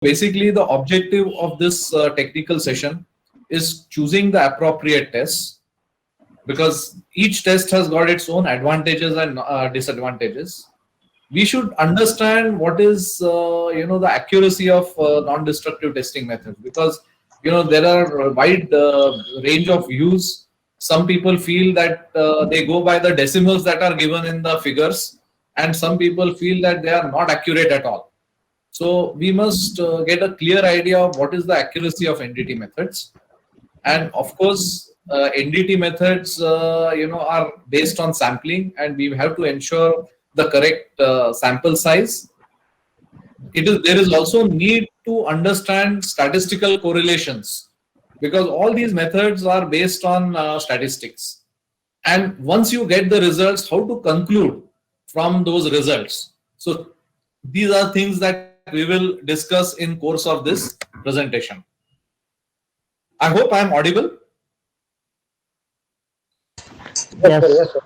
basically, the objective of this technical session is choosing the appropriate tests, because each test has got its own advantages and disadvantages. We should understand what is the accuracy of non-destructive testing methods, because there are a wide range of views. Some people feel that they go by the decimals that are given in the figures, and some people feel that they are not accurate at all. So we must get a clear idea of what is the accuracy of NDT methods. And of course, NDT methods are based on sampling, and we have to ensure the correct sample size. There is also need to understand statistical correlations, because all these methods are based on statistics. And once you get the results, how to conclude from those results. So these are things that we will discuss in course of this presentation. I hope I am audible. Yes, sir. Yes, sir.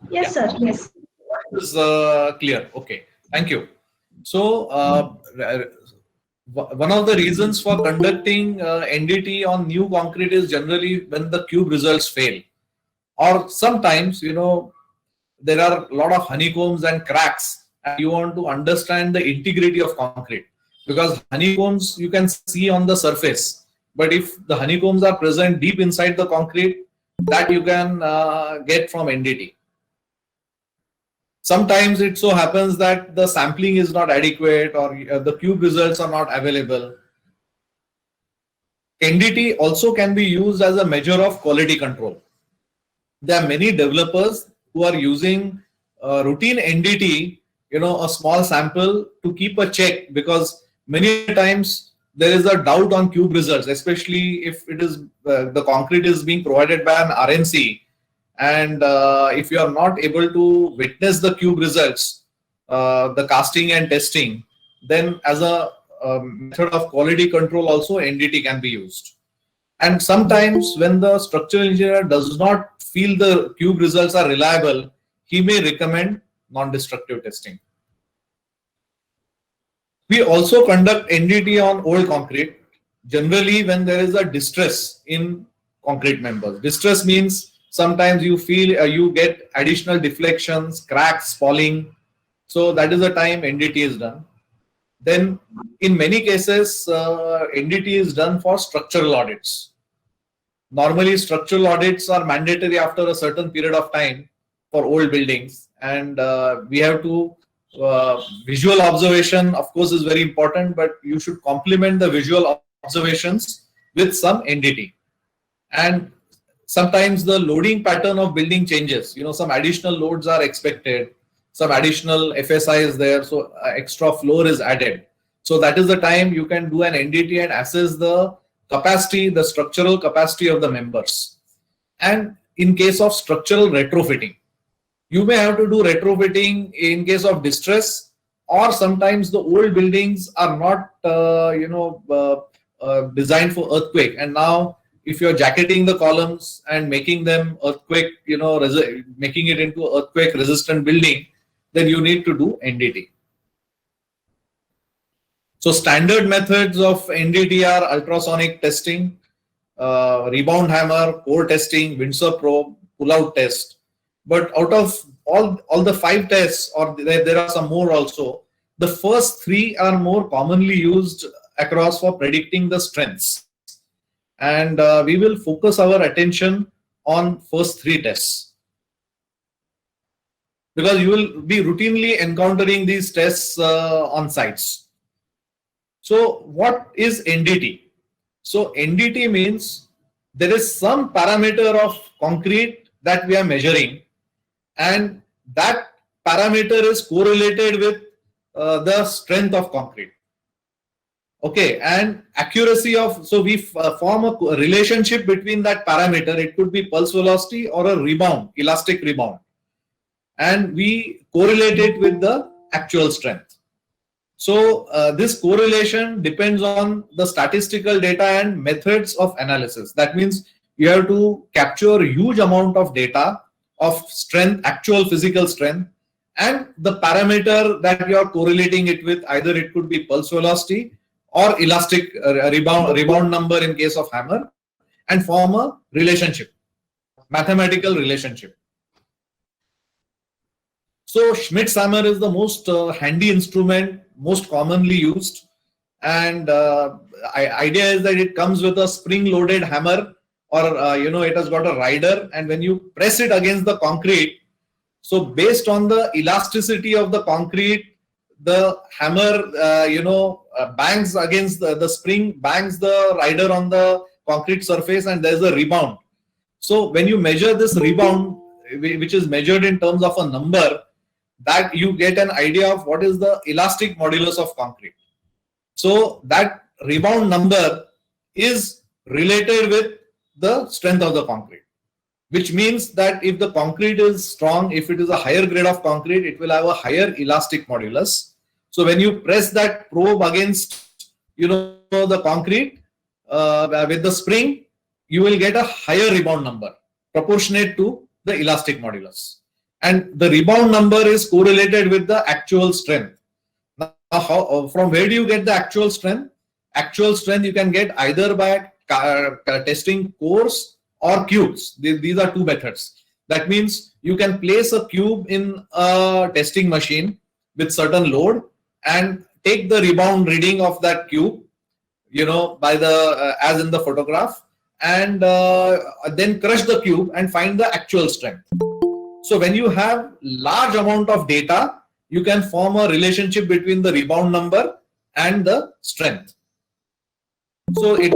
Yes, sir. Yes. It is clear. Okay. Thank you. So one of the reasons for conducting NDT on new concrete is generally when the cube results fail, or sometimes there are a lot of honeycombs and cracks, and you want to understand the integrity of concrete, because honeycombs you can see on the surface, but if the honeycombs are present deep inside the concrete, that you can get from NDT. Sometimes it so happens that the sampling is not adequate, or the cube results are not available. NDT also can be used as a measure of quality control. There are many developers who are using routine NDT, a small sample, to keep a check, because many times there is a doubt on cube results, especially if it is the concrete is being provided by an RNC, and if you are not able to witness the cube results, the casting and testing, then as a method of quality control also NDT can be used. And sometimes when the structural engineer does not feel the cube results are reliable, he may recommend non-destructive testing. We also conduct NDT on old concrete, generally when there is a distress in concrete members. Distress means sometimes you feel you get additional deflections, cracks, falling. So that is the time NDT is done. Then in many cases, NDT is done for structural audits. Normally, structural audits are mandatory after a certain period of time for old buildings, and we have to visual observation, of course, is very important, but you should complement the visual observations with some NDT. And sometimes the loading pattern of building changes. Some additional loads are expected, some additional FSI is there, so extra floor is added. So that is the time you can do an NDT and assess the capacity, the structural capacity of the members. And in case of structural retrofitting, you may have to do retrofitting in case of distress, or sometimes the old buildings are not designed for earthquake, and now if you're jacketing the columns and making them earthquake, making it into earthquake resistant building, then you need to do NDT. So standard methods of NDT are ultrasonic testing, rebound hammer, core testing, Windsor probe, pull-out test. But out of all the 5 tests, or there are some more also, the first 3 are more commonly used across for predicting the strengths. And we will focus our attention on first 3 tests, because you will be routinely encountering these tests on sites. So what is NDT? So NDT means there is some parameter of concrete that we are measuring, and that parameter is correlated with the strength of concrete. Okay, and accuracy of, so we form a relationship between that parameter. It could be pulse velocity or a rebound, elastic rebound, and we correlate it with the actual strength. So this correlation depends on the statistical data and methods of analysis. That means you have to capture a huge amount of data of strength, actual physical strength, and the parameter that you are correlating it with. Either it could be pulse velocity or elastic rebound number in case of hammer, and form a relationship, mathematical relationship. So Schmidt's hammer is the most handy instrument, most commonly used, and idea is that it comes with a spring-loaded hammer, or it has got a rider, and when you press it against the concrete, so based on the elasticity of the concrete, the hammer bangs against the spring, bangs the rider on the concrete surface, and there's a rebound. So when you measure this rebound, which is measured in terms of a number, that you get an idea of what is the elastic modulus of concrete. So that rebound number is related with the strength of the concrete, which means that if the concrete is strong, if it is a higher grade of concrete, it will have a higher elastic modulus. So when you press that probe against the concrete with the spring, you will get a higher rebound number proportionate to the elastic modulus. And the rebound number is correlated with the actual strength. Now, from where do you get the actual strength? Actual strength you can get either by testing cores or cubes. These are two methods. That means you can place a cube in a testing machine with certain load and take the rebound reading of that cube, by the as in the photograph, and then crush the cube and find the actual strength. So when you have large amount of data, you can form a relationship between the rebound number and the strength. So it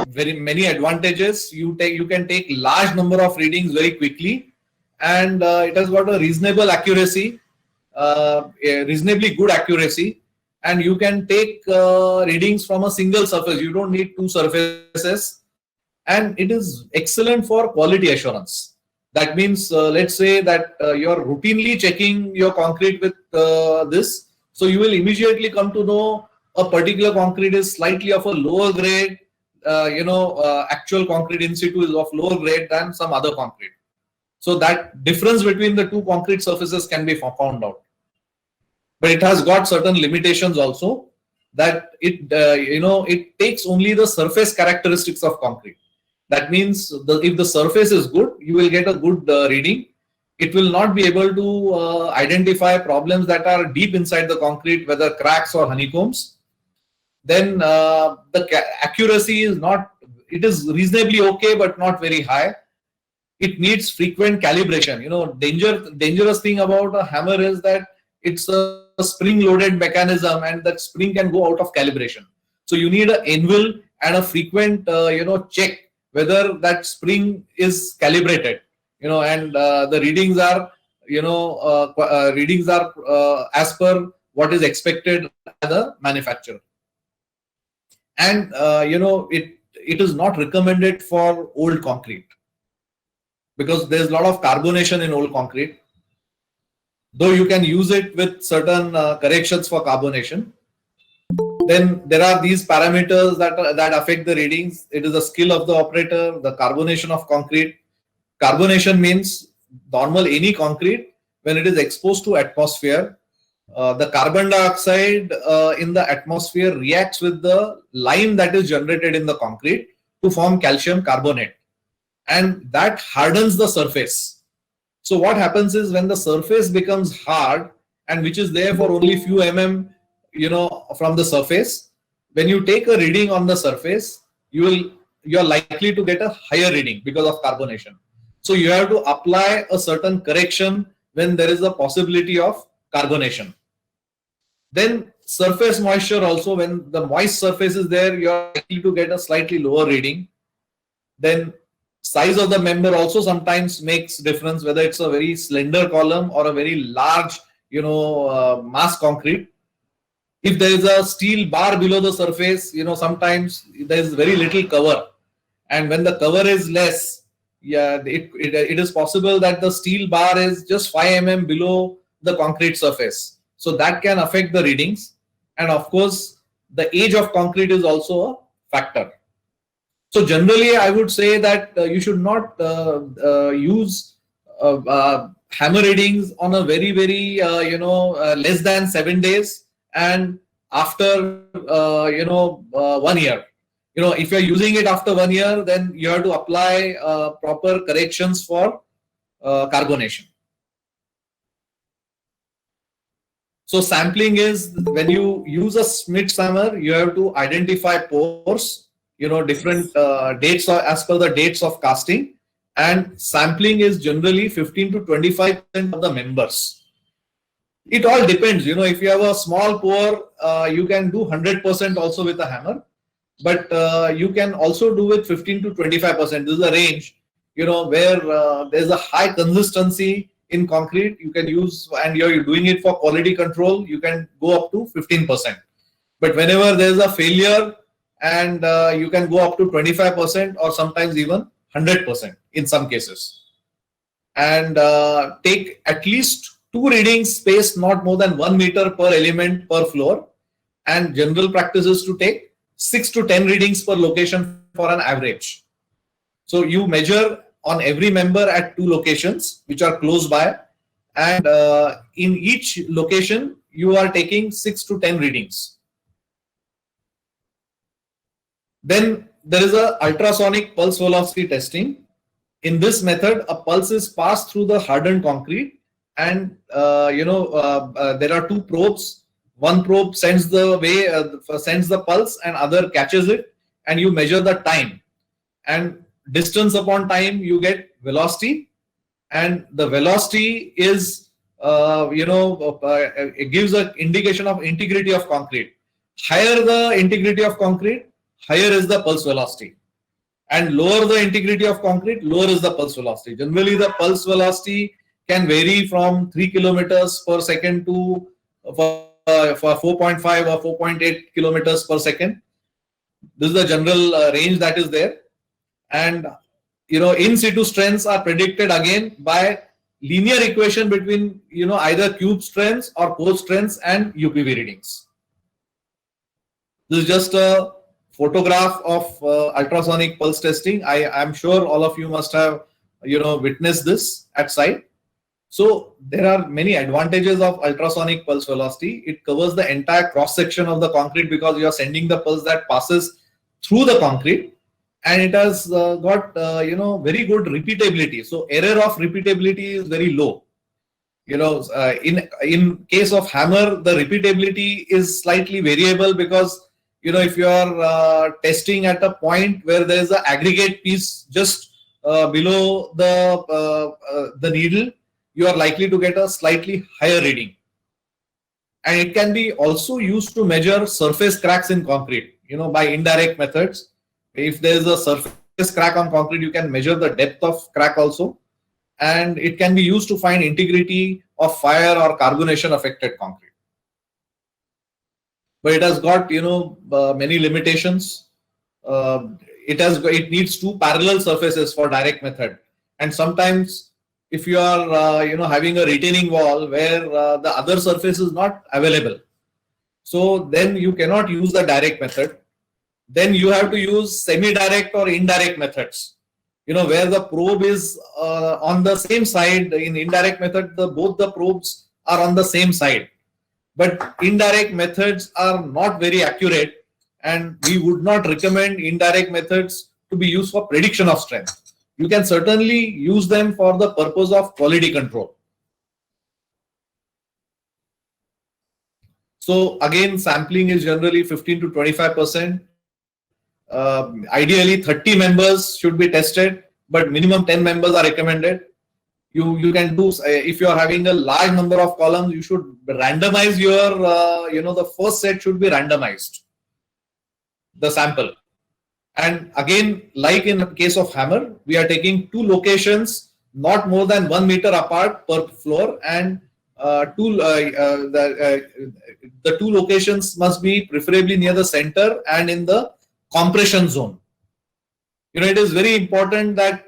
very many advantages. You can take large number of readings very quickly, and it has got a reasonable accuracy, a reasonably good accuracy, and you can take readings from a single surface. You don't need two surfaces, and it is excellent for quality assurance. That means, let's say that you're routinely checking your concrete with this, so you will immediately come to know a particular concrete is slightly of a lower grade. Actual concrete in situ is of lower grade than some other concrete. So that difference between the two concrete surfaces can be found out. But it has got certain limitations also, that it takes only the surface characteristics of concrete. That means if the surface is good, you will get a good reading. It will not be able to identify problems that are deep inside the concrete, whether cracks or honeycombs. Then the accuracy is not, it is reasonably okay, but not very high. It needs frequent calibration. Dangerous thing about a hammer is that it's a spring-loaded mechanism, and that spring can go out of calibration. So you need an anvil and a frequent, check whether that spring is calibrated. And the readings are, as per what is expected by the manufacturer. And it is not recommended for old concrete, because there's a lot of carbonation in old concrete. Though you can use it with certain corrections for carbonation, then there are these parameters that affect the readings. It is the skill of the operator, the carbonation of concrete. Carbonation means any concrete, when it is exposed to atmosphere, the carbon dioxide in the atmosphere reacts with the lime that is generated in the concrete to form calcium carbonate, and that hardens the surface. So what happens is, when the surface becomes hard, and which is there for only few from the surface, when you take a reading on the surface, you are likely to get a higher reading because of carbonation. So you have to apply a certain correction when there is a possibility of carbonation. Then surface moisture also, when the moist surface is there, you are likely to get a slightly lower reading. Then size of the member also sometimes makes difference, whether it's a very slender column or a very large, mass concrete. If there is a steel bar below the surface, sometimes there is very little cover, and when the cover is less, it is possible that the steel bar is just 5 mm below the concrete surface. So that can affect the readings. And of course, the age of concrete is also a factor. So generally, I would say that you should not use hammer readings on a very, very, less than 7 days, and after 1 year. If you're using it after 1 year, then you have to apply proper corrections for carbonation. So sampling is when you use a Schmidt hammer, you have to identify pores, different dates as per the dates of casting, and sampling is generally 15 to 25% of the members. It all depends. If you have a small pore, you can do 100% also with a hammer, but you can also do with 15 to 25%. This is a range, where there's a high consistency in concrete. You can use, and you're doing it for quality control, you can go up to 15%. But whenever there's a failure, and you can go up to 25% or sometimes even 100% in some cases. And take at least 2 readings spaced not more than 1 meter per element per floor. And general practice is to take 6 to 10 readings per location for an average. So you measure on every member at 2 locations which are close by, and in each location you are taking 6 to 10 readings. Then there is a ultrasonic pulse velocity testing. In this method, a pulse is passed through the hardened concrete, and there are 2 probes. One probe sends the pulse, and other catches it, and you measure the time. And distance upon time, you get velocity, and the velocity is it gives an indication of integrity of concrete. Higher the integrity of concrete, higher is the pulse velocity, and lower the integrity of concrete, lower is the pulse velocity. Generally, the pulse velocity can vary from 3 kilometers per second to for 4.5 or 4.8 kilometers per second. This is the general range that is there. And in situ strengths are predicted again by linear equation between either cube strengths or pore strengths and UPV readings. This is just a photograph of ultrasonic pulse testing. I am sure all of you must have witnessed this at site. So there are many advantages of ultrasonic pulse velocity. It covers the entire cross section of the concrete because you are sending the pulse that passes through the concrete, and it has got very good repeatability. So error of repeatability is very low. In case of hammer, the repeatability is slightly variable because if you are testing at a point where there is an aggregate piece just below the needle, you are likely to get a slightly higher reading. And it can be also used to measure surface cracks in concrete, by indirect methods. If there is a surface crack on concrete, you can measure the depth of crack also. And it can be used to find integrity of fire or carbonation affected concrete. But it has got, many limitations. It needs 2 parallel surfaces for direct method. And sometimes if you are, having a retaining wall where the other surface is not available, so then you cannot use the direct method. Then you have to use semi-direct or indirect methods, where the probe is on the same side. In indirect method, both the probes are on the same side. But indirect methods are not very accurate, and we would not recommend indirect methods to be used for prediction of strength. You can certainly use them for the purpose of quality control. So again, sampling is generally 15 to 25%. Ideally, 30 members should be tested, but minimum 10 members are recommended. You can do, if you are having a large number of columns, you should randomize your, the first set should be randomized, the sample. And again, like in the case of hammer, we are taking 2 locations not more than 1 meter apart per floor, and the 2 locations must be preferably near the center and in the compression zone. It is very important that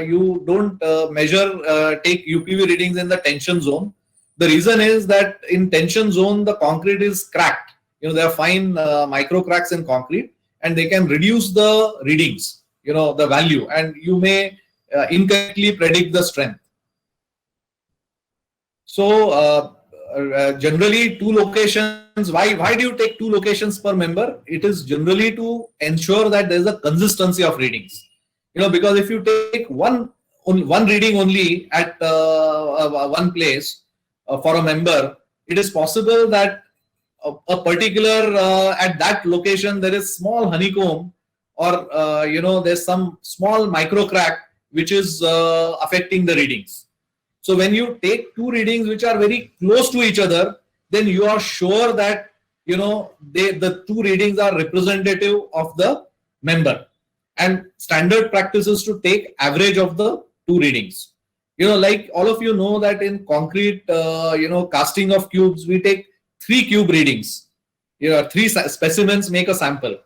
you don't take UPV readings in the tension zone. The reason is that in tension zone, the concrete is cracked. There are fine micro cracks in concrete, and they can reduce the readings, the value, and you may incorrectly predict the strength. So generally 2 locations. Why do you take 2 locations per member? It is generally to ensure that there is a consistency of readings. Because if you take one reading only at one place for a member, it is possible that a particular at that location there is small honeycomb, or there's some small micro crack which is affecting the readings. So when you take 2 readings which are very close to each other, then you are sure that the 2 readings are representative of the member. And standard practice is to take average of the 2 readings. Like all of you know that in concrete, casting of cubes, we take 3 cube readings. 3 specimens make a sample.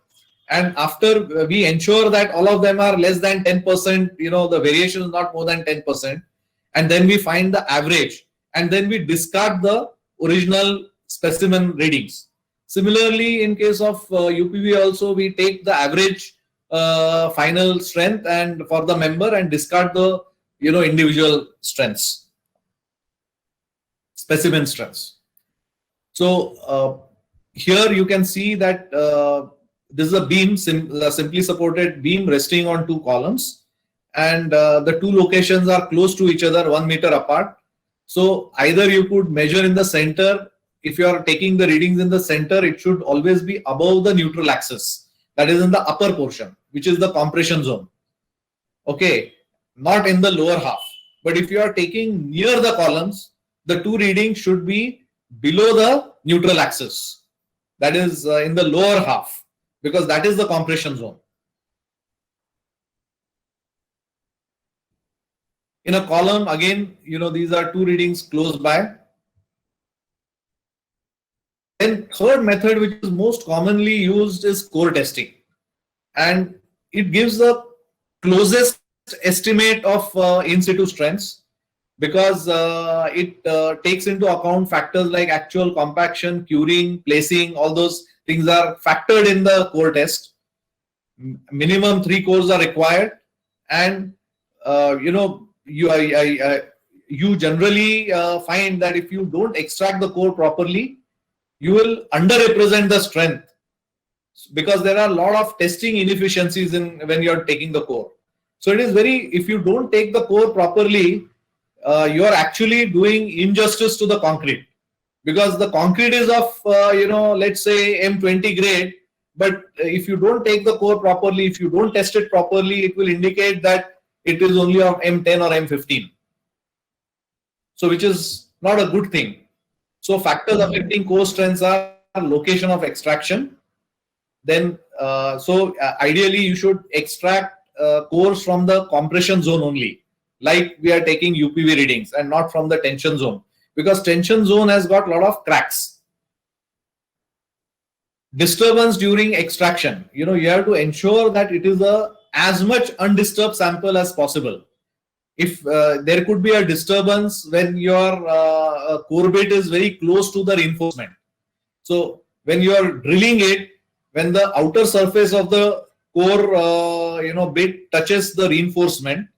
And after we ensure that all of them are less than 10%, the variation is not more than 10%. And then we find the average. And then we discard the original specimen readings. Similarly, in case of UPV also, we take the average final strength and for the member and discard the individual strengths, specimen strengths. So here you can see that this is a beam, simply supported beam resting on 2 columns, and the 2 locations are close to each other, 1 meter apart. So either you could measure in the center. If you are taking the readings in the center, it should always be above the neutral axis, that is in the upper portion, which is the compression zone. Okay, not in the lower half. But if you are taking near the columns, the 2 readings should be below the neutral axis, that is in the lower half, because that is the compression zone. In a column, again, these are 2 readings close by. Then third method, which is most commonly used, is core testing. And it gives the closest estimate of in situ strengths, because it takes into account factors like actual compaction, curing, placing. All those things are factored in the core test. Minimum 3 cores are required, and you generally find that if you don't extract the core properly, you will underrepresent the strength, because there are a lot of testing inefficiencies when you are taking the core. So it is if you don't take the core properly, you are actually doing injustice to the concrete, because the concrete is of let's say M20 grade, but if you don't take the core properly, if you don't test it properly, it will indicate that it is only of M10 or M15. So which is not a good thing. So factors affecting core strengths are location of extraction. Then ideally you should extract cores from the compression zone only, like we are taking UPV readings, and not from the tension zone, because tension zone has got a lot of cracks. Disturbance during extraction, you have to ensure that it is as much undisturbed sample as possible. If there could be a disturbance when your core bit is very close to the reinforcement. So when you are drilling it, when the outer surface of the core bit touches the reinforcement,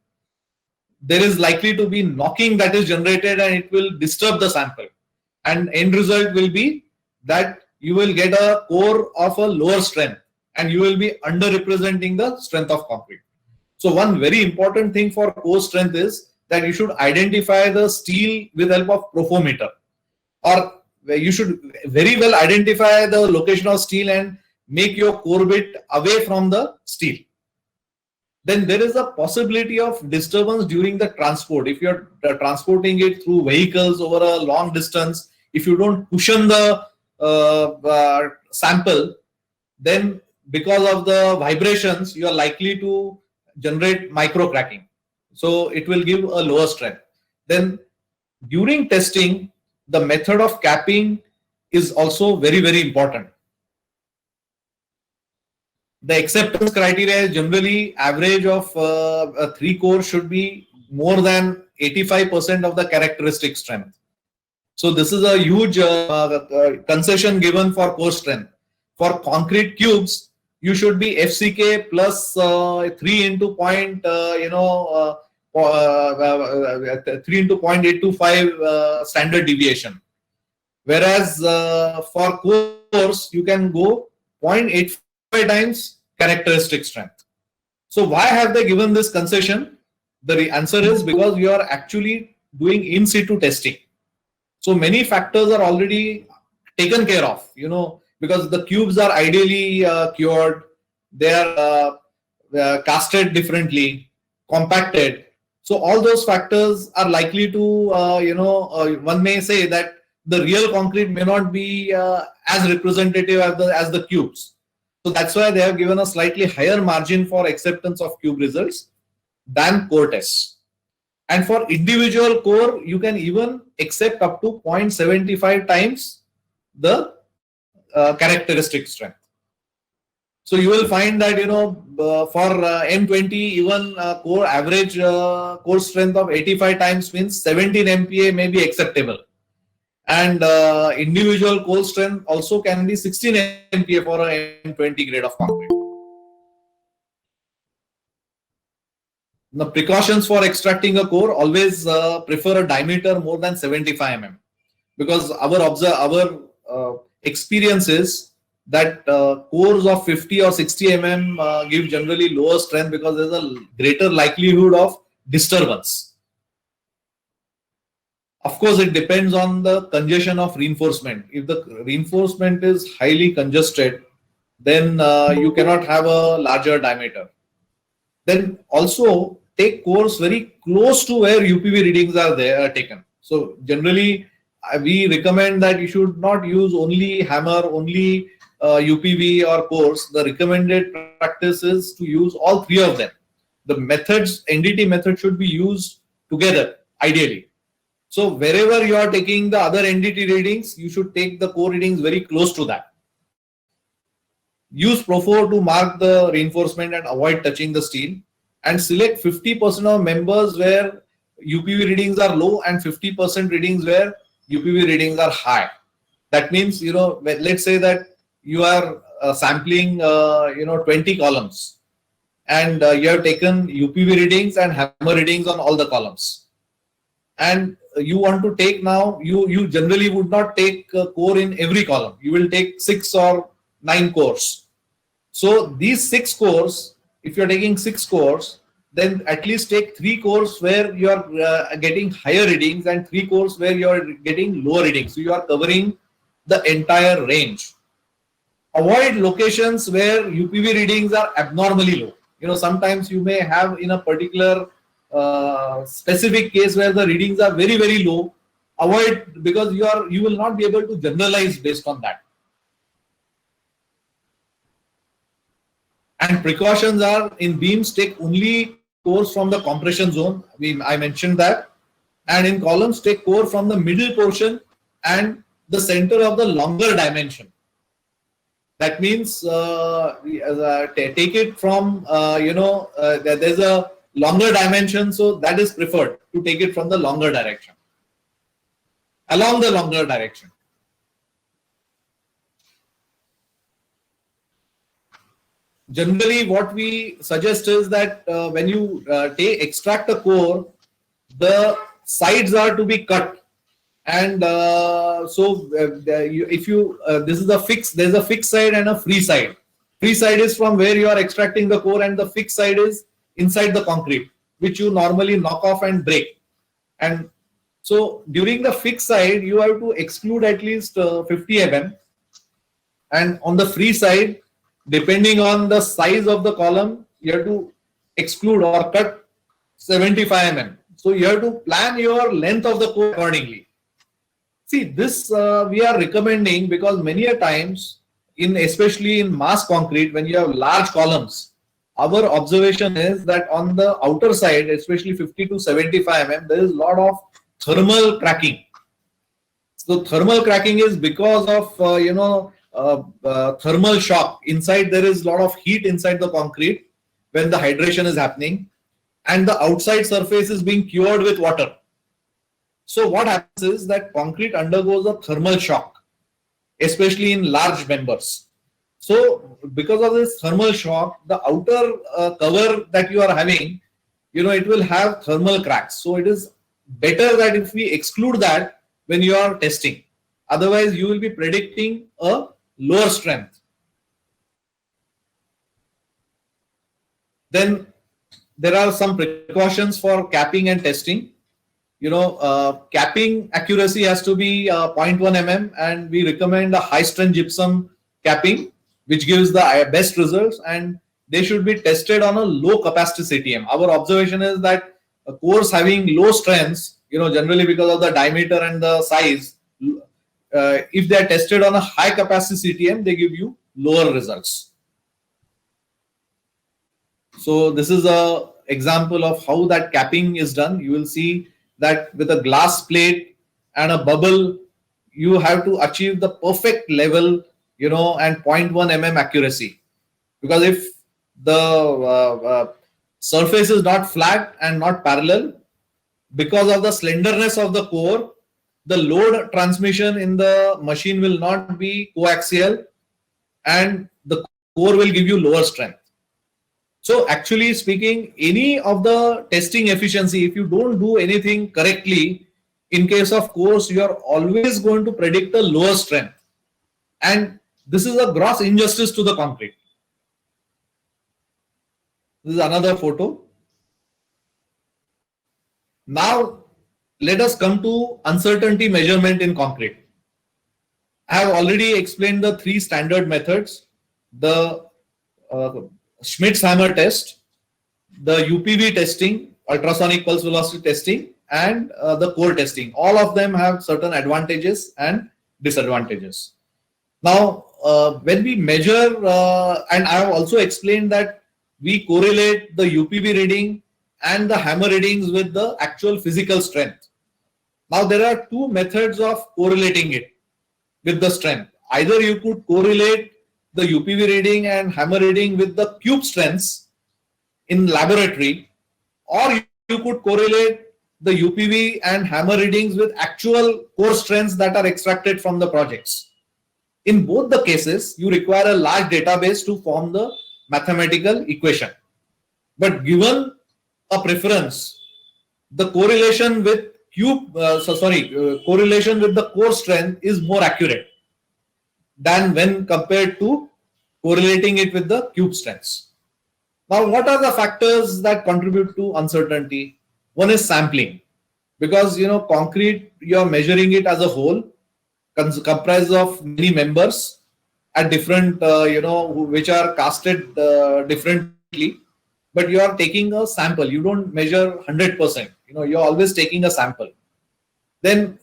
there is likely to be knocking that is generated, and it will disturb the sample, and end result will be that you will get a core of a lower strength, and you will be underrepresenting the strength of concrete. So one very important thing for core strength is that you should identify the steel with help of profometer, or you should very well identify the location of steel and make your core bit away from the steel. Then there is a possibility of disturbance during the transport. If you're transporting it through vehicles over a long distance, if you don't cushion the sample, then because of the vibrations, you are likely to generate micro cracking. So it will give a lower strength. Then during testing, the method of capping is also very, very important. The acceptance criteria is generally average of 3 cores should be more than 85% of the characteristic strength. So this is a huge concession given for core strength. For concrete cubes, you should be FCK plus 3 into 0.825 standard deviation. Whereas for cores, you can go 0.85 times characteristic strength. So why have they given this concession? The answer is because you are actually doing in situ testing. So many factors are already taken care of, because the cubes are ideally cured, they are casted differently, compacted. So all those factors are likely to, one may say that the real concrete may not be as representative as the cubes. So that's why they have given a slightly higher margin for acceptance of cube results than core tests. And for individual core, you can even accept up to 0.75 times the characteristic strength. So you will find that, for M20, even core average core strength of 85 times means 17 MPa may be acceptable. And individual core strength also can be 16 MPa for a M20 grade of concrete. The precautions for extracting a core: always prefer a diameter more than 75 mm, because our experience is that cores of 50 or 60 mm give generally lower strength because there's a greater likelihood of disturbance. Of course, it depends on the congestion of reinforcement. If the reinforcement is highly congested, then you cannot have a larger diameter. Then also take cores very close to where UPV readings are taken. So generally, we recommend that you should not use only hammer, only UPV or cores. The recommended practice is to use all three of them. The methods, NDT method, should be used together, ideally. So wherever you are taking the other NDT readings, you should take the core readings very close to that. Use Profor to mark the reinforcement and avoid touching the steel. And select 50% of members where UPV readings are low and 50% readings where UPV readings are high. That means, let's say that you are sampling, 20 columns, and you have taken UPV readings and hammer readings on all the columns. And you want to take now, you generally would not take a core in every column. You will take 6 or 9 cores. So these 6 cores, if you're taking 6 cores, then at least take 3 cores where you are getting higher readings and 3 cores where you are getting lower readings. So you are covering the entire range. Avoid locations where UPV readings are abnormally low. Sometimes you may have in a particular specific case where the readings are very, very low. Avoid, because you will not be able to generalize based on that. And precautions are: in beams, take only cores from the compression zone. I mentioned that. And in columns, take core from the middle portion and the center of the longer dimension. That means take it from, there's a longer dimension, so that is preferred to take it from the longer direction, along the longer direction. Generally, what we suggest is that when you extract a core, the sides are to be cut, and this is a fixed. There's a fixed side and a free side. Free side is from where you are extracting the core, and the fixed side is inside the concrete, which you normally knock off and break. And so during the fixed side, you have to exclude at least 50 mm, and on the free side, depending on the size of the column, you have to exclude or cut 75 mm. So you have to plan your length of the core accordingly. See, this we are recommending because many a times, especially in mass concrete, when you have large columns, our observation is that on the outer side, especially 50 to 75 mm, there is a lot of thermal cracking. So thermal cracking is because of thermal shock. Inside there is a lot of heat inside the concrete when the hydration is happening, and the outside surface is being cured with water. So what happens is that concrete undergoes a thermal shock, especially in large members. So because of this thermal shock, the outer cover that you are having, it will have thermal cracks. So it is better that if we exclude that when you are testing. Otherwise, you will be predicting a lower strength. Then there are some precautions for capping and testing. Capping accuracy has to be 0.1 mm, and we recommend a high strength gypsum capping, which gives the best results, and they should be tested on a low capacity CTM. Our observation is that cores having low strengths, generally because of the diameter and the size, if they are tested on a high capacity CTM, they give you lower results. So this is a example of how that capping is done. You will see that with a glass plate and a bubble, you have to achieve the perfect level, and 0.1 mm accuracy. Because if the surface is not flat and not parallel, because of the slenderness of the core, the load transmission in the machine will not be coaxial, and the core will give you lower strength. So actually speaking, any of the testing efficiency, if you don't do anything correctly, in case of cores, you are always going to predict a lower strength. And this is a gross injustice to the concrete. This is another photo. Now, let us come to uncertainty measurement in concrete. I have already explained the three standard methods: the Schmidt's hammer test, the UPV testing, ultrasonic pulse velocity testing, and the core testing. All of them have certain advantages and disadvantages. Now, when we measure, and I have also explained that we correlate the UPV reading and the hammer readings with the actual physical strength. Now, there are two methods of correlating it with the strength. Either you could correlate the UPV reading and hammer reading with the cube strengths in laboratory, or you could correlate the UPV and hammer readings with actual core strengths that are extracted from the projects. In both the cases, you require a large database to form the mathematical equation. But given a preference, the correlation with correlation with the core strength is more accurate than when compared to correlating it with the cube strengths. Now, what are the factors that contribute to uncertainty? One is sampling, because concrete, you are measuring it as a whole, comprised of many members at different, which are casted differently, but you are taking a sample. You don't measure 100%. You're always taking a sample. Then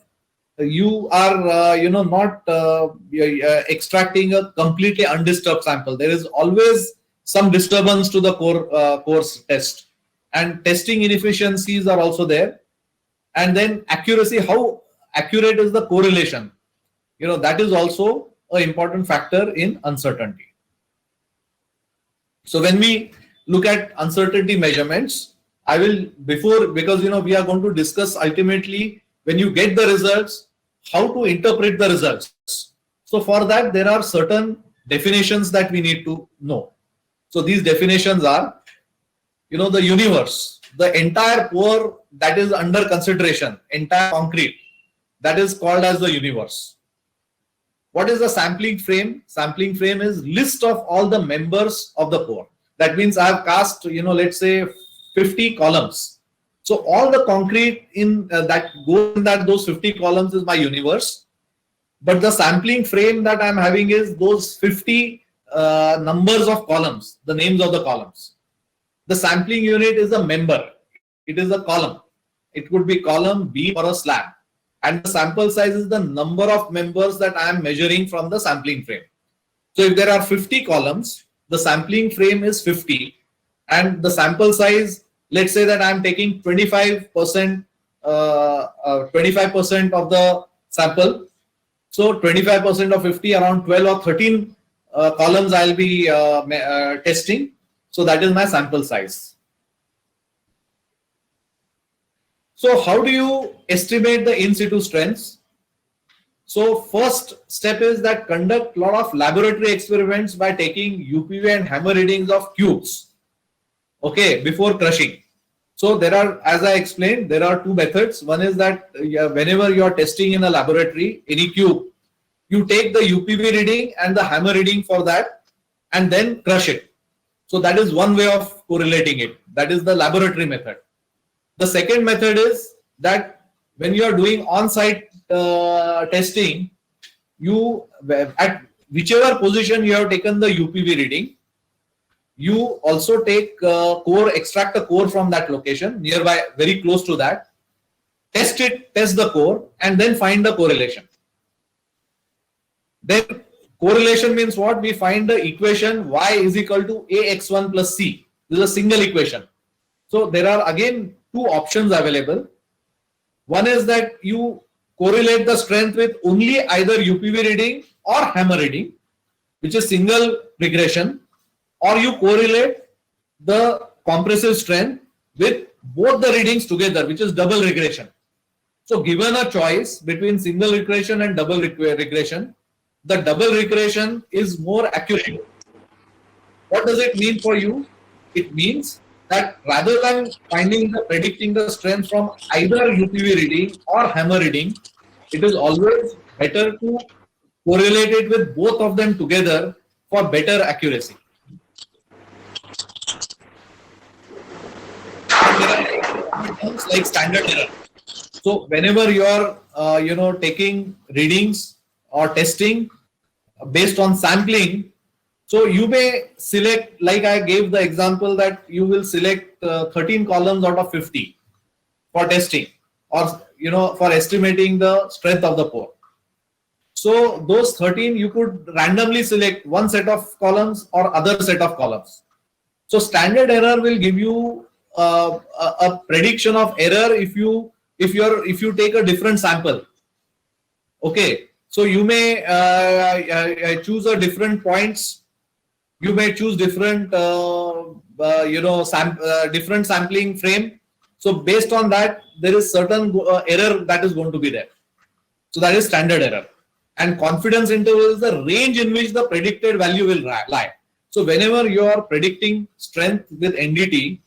you are not extracting a completely undisturbed sample. There is always some disturbance to the core's test, and testing inefficiencies are also there. And then accuracy, how accurate is the correlation, that is also an important factor in uncertainty. So when we look at uncertainty measurements, I will, because we are going to discuss ultimately when you get the results, how to interpret the results. So for that, there are certain definitions that we need to know. So these definitions are, the universe, the entire core that is under consideration, entire concrete, that is called as the universe. What is the sampling frame? Sampling frame is list of all the members of the core. That means I have cast, let's say 50 columns. So all the concrete in that go in those 50 columns is my universe. But the sampling frame that I'm having is those 50 numbers of columns, the names of the columns. The sampling unit is a member. It is a column. It could be column, beam, or a slab. And the sample size is the number of members that I am measuring from the sampling frame. So if there are 50 columns, the sampling frame is 50, and the sample size, let's say that I am taking 25% of the sample. So 25% of 50, around 12 or 13 columns I'll be testing. So that is my sample size. So how do you estimate the in situ strengths? So first step is that conduct a lot of laboratory experiments by taking UPV and hammer readings of cubes, okay, before crushing. So there are, as I explained, there are two methods. One is that whenever you are testing in a laboratory, any cube, you take the UPV reading and the hammer reading for that and then crush it. So that is one way of correlating it. That is the laboratory method. The second method is that when you are doing on-site testing, you at whichever position you have taken the UPV reading, you also take core, extract a core from that location nearby, very close to that, test it, test the core, and then find the correlation. Then correlation means what? We find the equation y is equal to ax1 plus c. This is a single equation. So there are again two options available. One is that you correlate the strength with only either UPV reading or hammer reading, which is single regression, or you correlate the compressive strength with both the readings together, which is double regression. So given a choice between single regression and double regression, the double regression is more accurate. What does it mean for you? It means that rather than predicting the strength from either UPV reading or hammer reading, it is always better to correlate it with both of them together for better accuracy. And there are terms like standard error. So whenever you are taking readings or testing based on sampling, so you may select, like I gave the example, that you will select 13 columns out of 50 for testing, or for estimating the strength of the core. So those 13 you could randomly select one set of columns or other set of columns. So standard error will give you a prediction of error if you take a different sample. Okay, so you may choose a different points. You may choose different different sampling frame. So based on that, there is certain error that is going to be there. So that is standard error. And confidence interval is the range in which the predicted value will lie. So whenever you are predicting strength with NDT,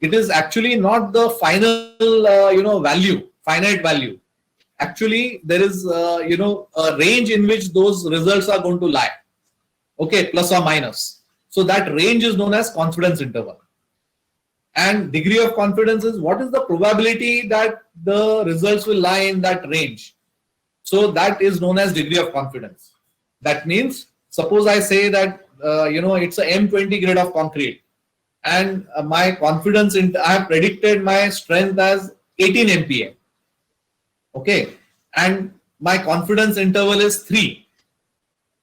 it is actually not the final finite value. Actually, there is a range in which those results are going to lie. Okay, plus or minus. So that range is known as confidence interval. And degree of confidence is what is the probability that the results will lie in that range. So that is known as degree of confidence. That means, suppose I say that it's a M20 grade of concrete, and my confidence I have predicted my strength as 18 MPa. Okay, and my confidence interval is 3.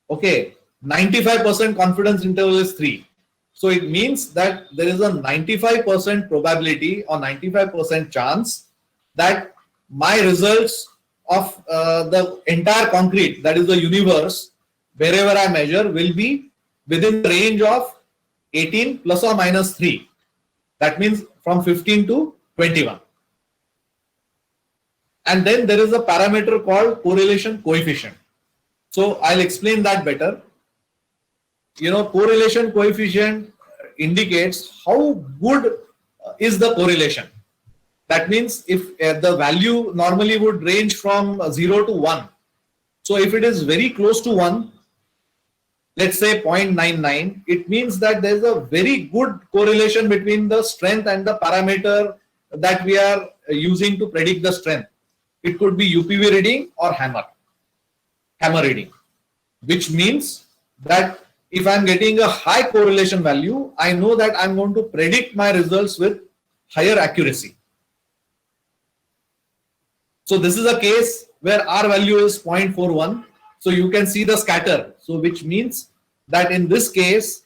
Okay, 95% confidence interval is 3. So it means that there is a 95% probability or 95% chance that my results of the entire concrete, that is the universe, wherever I measure, will be within the range of 18 plus or minus 3. That means from 15 to 21. And then there is a parameter called correlation coefficient. So I'll explain that better. Correlation coefficient indicates how good is the correlation. That means if the value normally would range from 0 to 1. So if it is very close to 1, let's say 0.99, it means that there is a very good correlation between the strength and the parameter that we are using to predict the strength. It could be UPV reading or hammer reading, which means that if I'm getting a high correlation value, I know that I'm going to predict my results with higher accuracy. So this is a case where R value is 0.41. So you can see the scatter. So which means that in this case,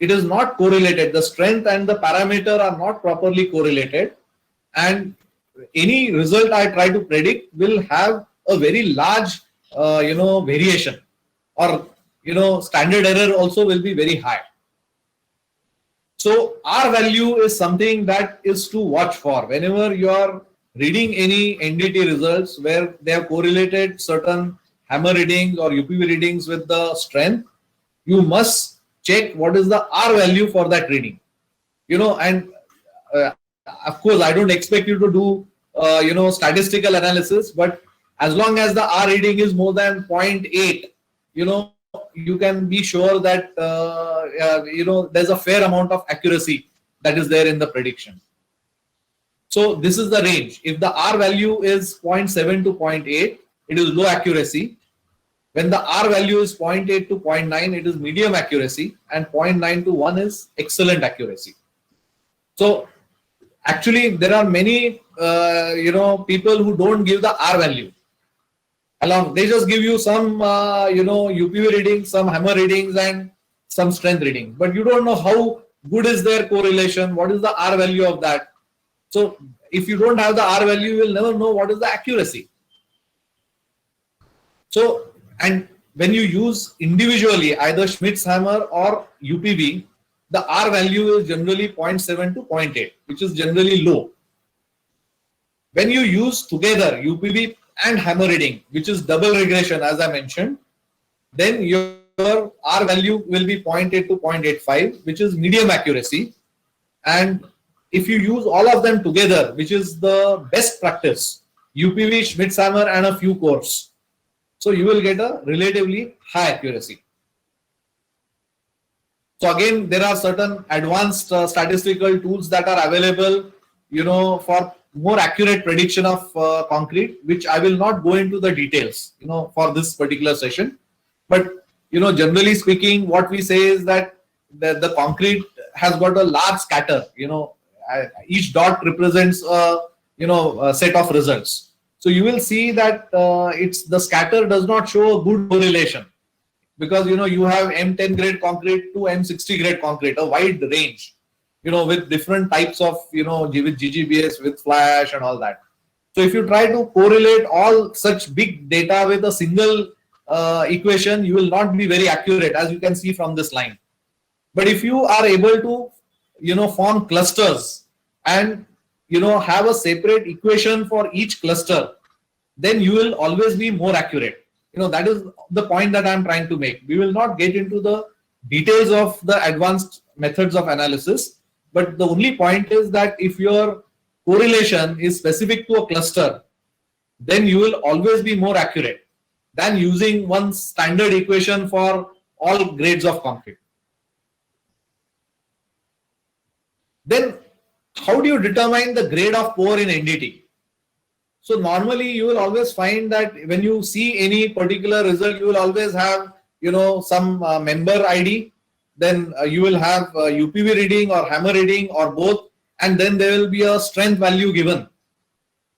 it is not correlated. The strength and the parameter are not properly correlated. And any result I try to predict will have a very large, variation, or, standard error also will be very high. So R value is something that is to watch for whenever you are reading any NDT results where they have correlated certain hammer readings or UPV readings with the strength. You must check what is the R value for that reading. And of course, I don't expect you to do, statistical analysis, but as long as the R reading is more than 0.8, you can be sure that there's a fair amount of accuracy that is there in the prediction. So this is the range. If the R value is 0.7 to 0.8, it is low accuracy. When the R value is 0.8 to 0.9, it is medium accuracy, and 0.9 to 1 is excellent accuracy. So actually, there are many people who don't give the R value. They just give you some UPV readings, some hammer readings, and some strength reading. But you don't know how good is their correlation, what is the R value of that. So if you don't have the R value, you will never know what is the accuracy. So, and when you use individually either Schmidt's hammer or UPV, the R value is generally 0.7 to 0.8, which is generally low. When you use together UPV and hammer reading, which is double regression as I mentioned, then your R value will be 0.8 to 0.85, which is medium accuracy. And if you use all of them together, which is the best practice, UPV, Schmidt's hammer and a few cores, so you will get a relatively high accuracy. So again, there are certain advanced statistical tools that are available, for more accurate prediction of concrete, which I will not go into the details, for this particular session. But, generally speaking, what we say is that the concrete has got a large scatter, each dot represents a set of results. So you will see that the scatter does not show a good correlation, because you have M10 grade concrete to M60 grade concrete, a wide range, with different types of with GGBS, with flash and all that. So if you try to correlate all such big data with a single equation, you will not be very accurate, as you can see from this line. But if you are able to form clusters and have a separate equation for each cluster, then you will always be more accurate. That is the point that I'm trying to make. We will not get into the details of the advanced methods of analysis, but the only point is that if your correlation is specific to a cluster, then you will always be more accurate than using one standard equation for all grades of concrete. Then how do you determine the grade of pore in NDT? So normally you will always find that when you see any particular result, you will always have some member ID, then you will have UPV reading or hammer reading or both, and then there will be a strength value given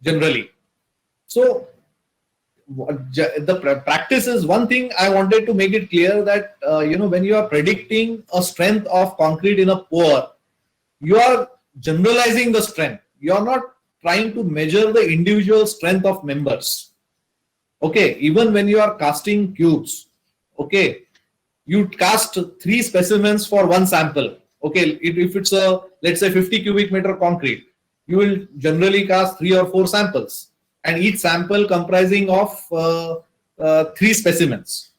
generally. So the practice is one thing. I wanted to make it clear that when you are predicting a strength of concrete in a pore, you are generalizing the strength. You are not trying to measure the individual strength of members. Okay, even when you are casting cubes, okay, you cast 3 specimens for one sample. Okay, if it's a, let's say, 50 cubic meter concrete, you will generally cast 3 or 4 samples, and each sample comprising of 3 specimens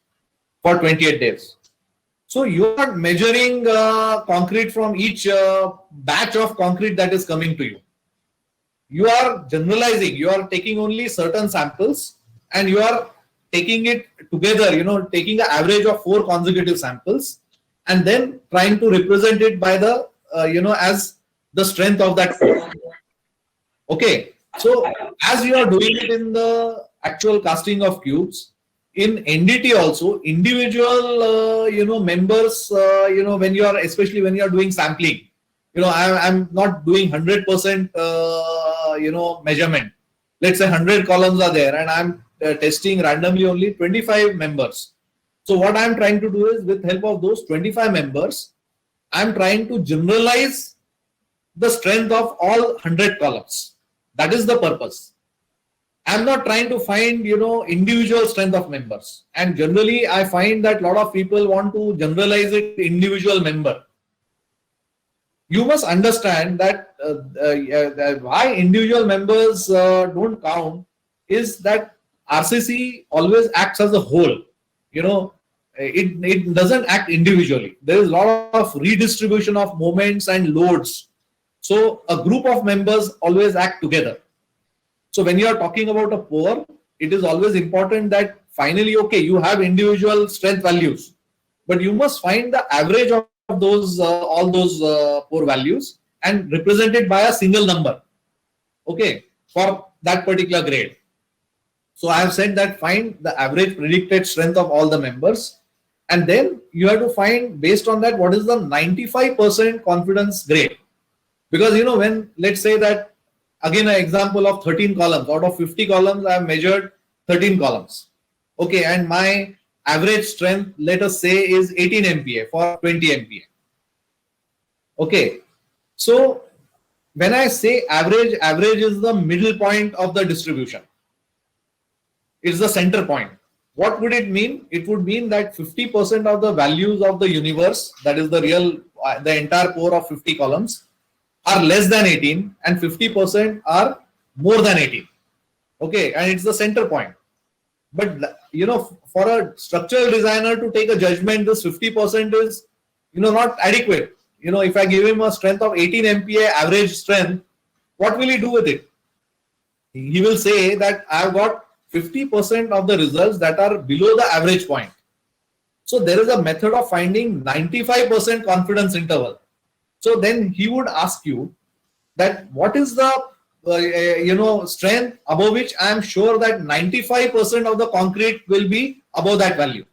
for 28 days. So you are measuring concrete from each batch of concrete that is coming to you. You are generalizing, you are taking only certain samples and you are taking it together, taking the average of 4 consecutive samples and then trying to represent it by the, as the strength of that pore. Okay, so as you are doing it in the actual casting of cubes, in NDT also, individual, members, when you are, especially when you are doing sampling, I'm not doing 100%, measurement. Let's say 100 columns are there and I'm testing randomly only 25 members. So what I'm trying to do is, with help of those 25 members, I'm trying to generalize the strength of all 100 columns. That is the purpose. I'm not trying to find, individual strength of members. And generally, I find that a lot of people want to generalize it to individual member. You must understand that why individual members don't count is that RCC always acts as a whole. It doesn't act individually. There is a lot of redistribution of moments and loads. So a group of members always act together. So when you are talking about a pore, it is always important that finally, okay, you have individual strength values, but you must find the average of those all those core values and represent it by a single number, okay, for that particular grade. So I have said that find the average predicted strength of all the members, and then you have to find based on that what is the 95% confidence grade. Because when let's say that again an example of 13 columns, out of 50 columns I have measured 13 columns, okay, and my average strength, let us say, is 18 MPa for 20 MPa. Okay, so when I say average is the middle point of the distribution. It's the center point. What would it mean? It would mean that 50% of the values of the universe, that is the entire core of 50 columns, are less than 18 and 50% are more than 18. Okay, and it's the center point. But for a structural designer to take a judgment, this 50% is not adequate. If I give him a strength of 18 MPa average strength, what will he do with it? He will say that I've got 50% of the results that are below the average point. So there is a method of finding 95% confidence interval. So then he would ask you that what is the strength above which I am sure that 95% of the concrete will be above that value.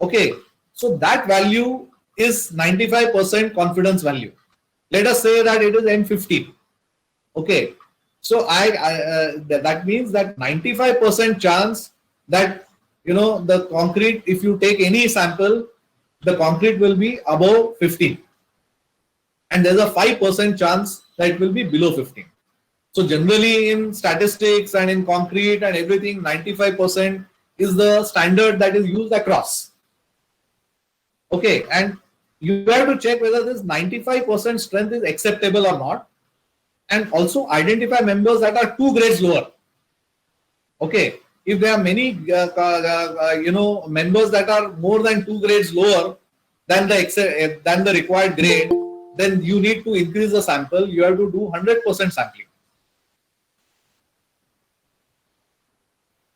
Okay, so that value is 95% confidence value. Let us say that it is M50. Okay, so that means that 95% chance that the concrete, if you take any sample, the concrete will be above 15, and there's a 5% chance that it will be below 15. So generally in statistics and in concrete and everything, 95% is the standard that is used across. Okay, and you have to check whether this 95% strength is acceptable or not, and also identify members that are 2 grades lower. Okay, if there are many members that are more than 2 grades lower than the required grade, then you need to increase the sample. You have to do 100% sampling.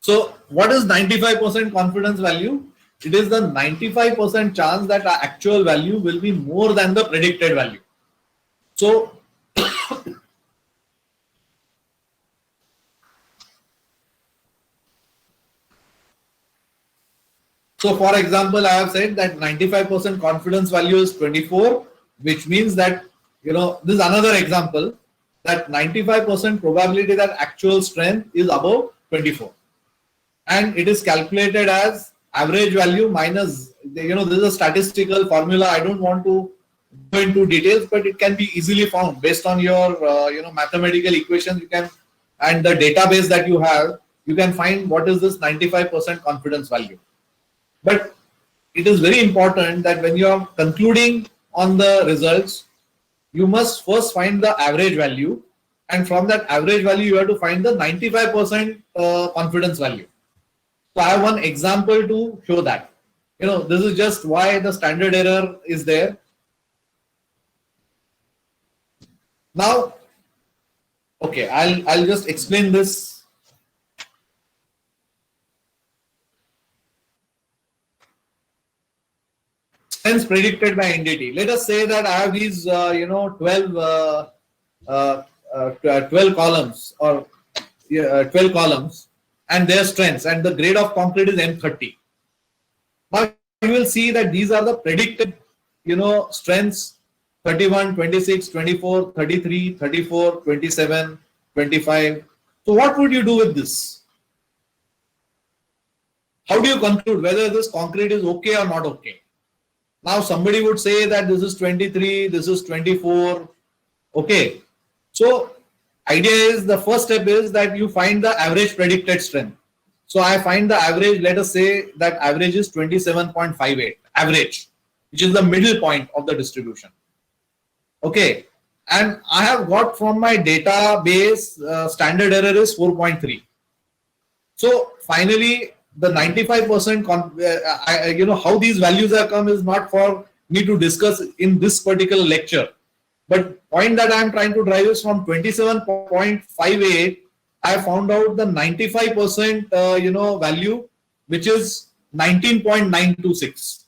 So what is 95% confidence value? It is the 95% chance that our actual value will be more than the predicted value. So for example, I have said that 95% confidence value is 24, which means that, this is another example, that 95% probability that actual strength is above 24. And it is calculated as average value minus, this is a statistical formula. I don't want to go into details, but it can be easily found based on your, mathematical equations. You can, and the database that you have, you can find what is this 95% confidence value. But it is very important that when you are concluding on the results, you must first find the average value, and from that average value, you have to find the 95% confidence value. So I have one example to show that. This is just why the standard error is there. Now, okay, I'll just explain this. Strengths predicted by NDT. Let us say that I have these 12 columns or 12 columns and their strengths, and the grade of concrete is M30. Now you will see that these are the predicted strengths: 31, 26, 24, 33, 34, 27, 25. So what would you do with this? How do you conclude whether this concrete is okay or not okay? Now somebody would say that this is 23, this is 24. Okay, so idea is, the first step is that you find the average predicted strength. So I find the average. Let us say that average is 27.58 average, which is the middle point of the distribution. Okay, and I have got from my database standard error is 4.3. So finally, the 95%, how these values have come is not for me to discuss in this particular lecture. But point that I am trying to drive is from 27.58, I found out the 95% value, which is 19.926.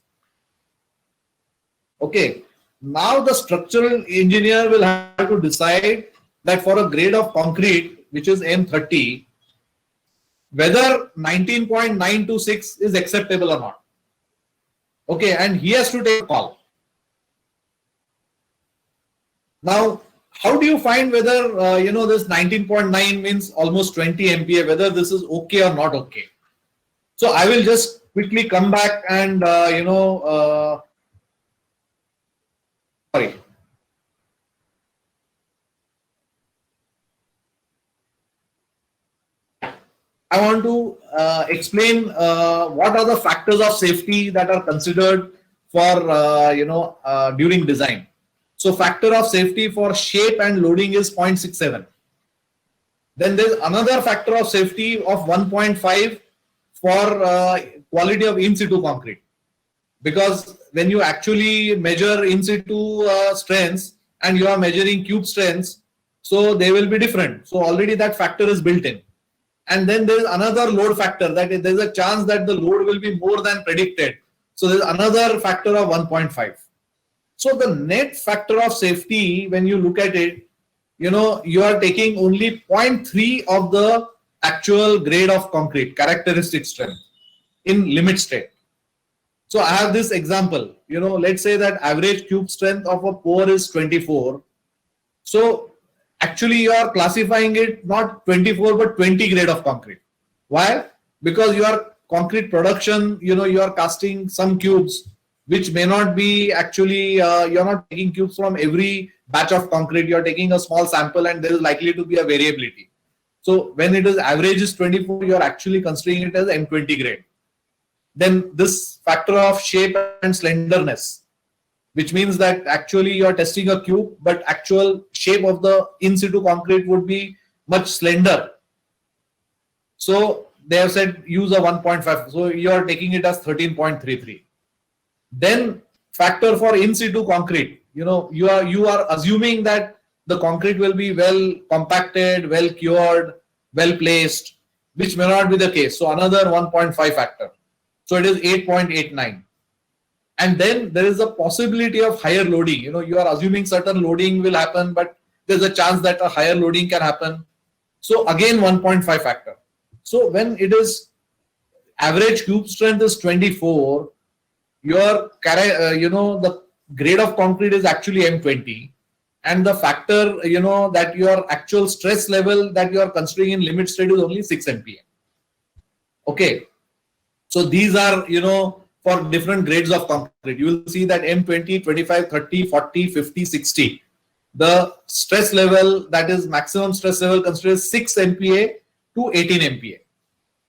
Okay. Now the structural engineer will have to decide that for a grade of concrete, which is M30, whether 19.926 is acceptable or not. Okay, and he has to take a call. Now, how do you find whether this 19.9 means almost 20 MPa, whether this is okay or not okay? So I will just quickly come back and sorry. I want to explain what are the factors of safety that are considered for during design. So factor of safety for shape and loading is 0.67. Then there's another factor of safety of 1.5 for quality of in situ concrete, because when you actually measure in situ strengths and you are measuring cube strengths, so they will be different. So already that factor is built in. And then there is another load factor, that there is a chance that the load will be more than predicted. So there is another factor of 1.5. So the net factor of safety, when you look at it, you are taking only 0.3 of the actual grade of concrete, characteristic strength in limit state. So I have this example, let's say that average cube strength of a pour is 24. So actually you are classifying it not 24 but 20 grade of concrete. Why? Because your concrete production, you are casting some cubes which may not be actually, you're not taking cubes from every batch of concrete, you're taking a small sample and there is likely to be a variability. So when it is average is 24, you're actually considering it as M20 grade. Then this factor of shape and slenderness, which means that actually you are testing a cube, but actual shape of the in situ concrete would be much slender. So they have said use a 1.5. So you are taking it as 13.33. Then factor for in situ concrete, you are assuming that the concrete will be well compacted, well cured, well placed, which may not be the case. So another 1.5 factor. So it is 8.89. And then there is a possibility of higher loading. You are assuming certain loading will happen, but there's a chance that a higher loading can happen. So again, 1.5 factor. So when it is average cube strength is 24, your the grade of concrete is actually M20, and the factor that your actual stress level that you are considering in limit state is only 6 MPa. Okay, so these are for different grades of concrete. You will see that M20, 25, 30, 40, 50, 60. The stress level, that is maximum stress level, considered 6 MPa to 18 MPa.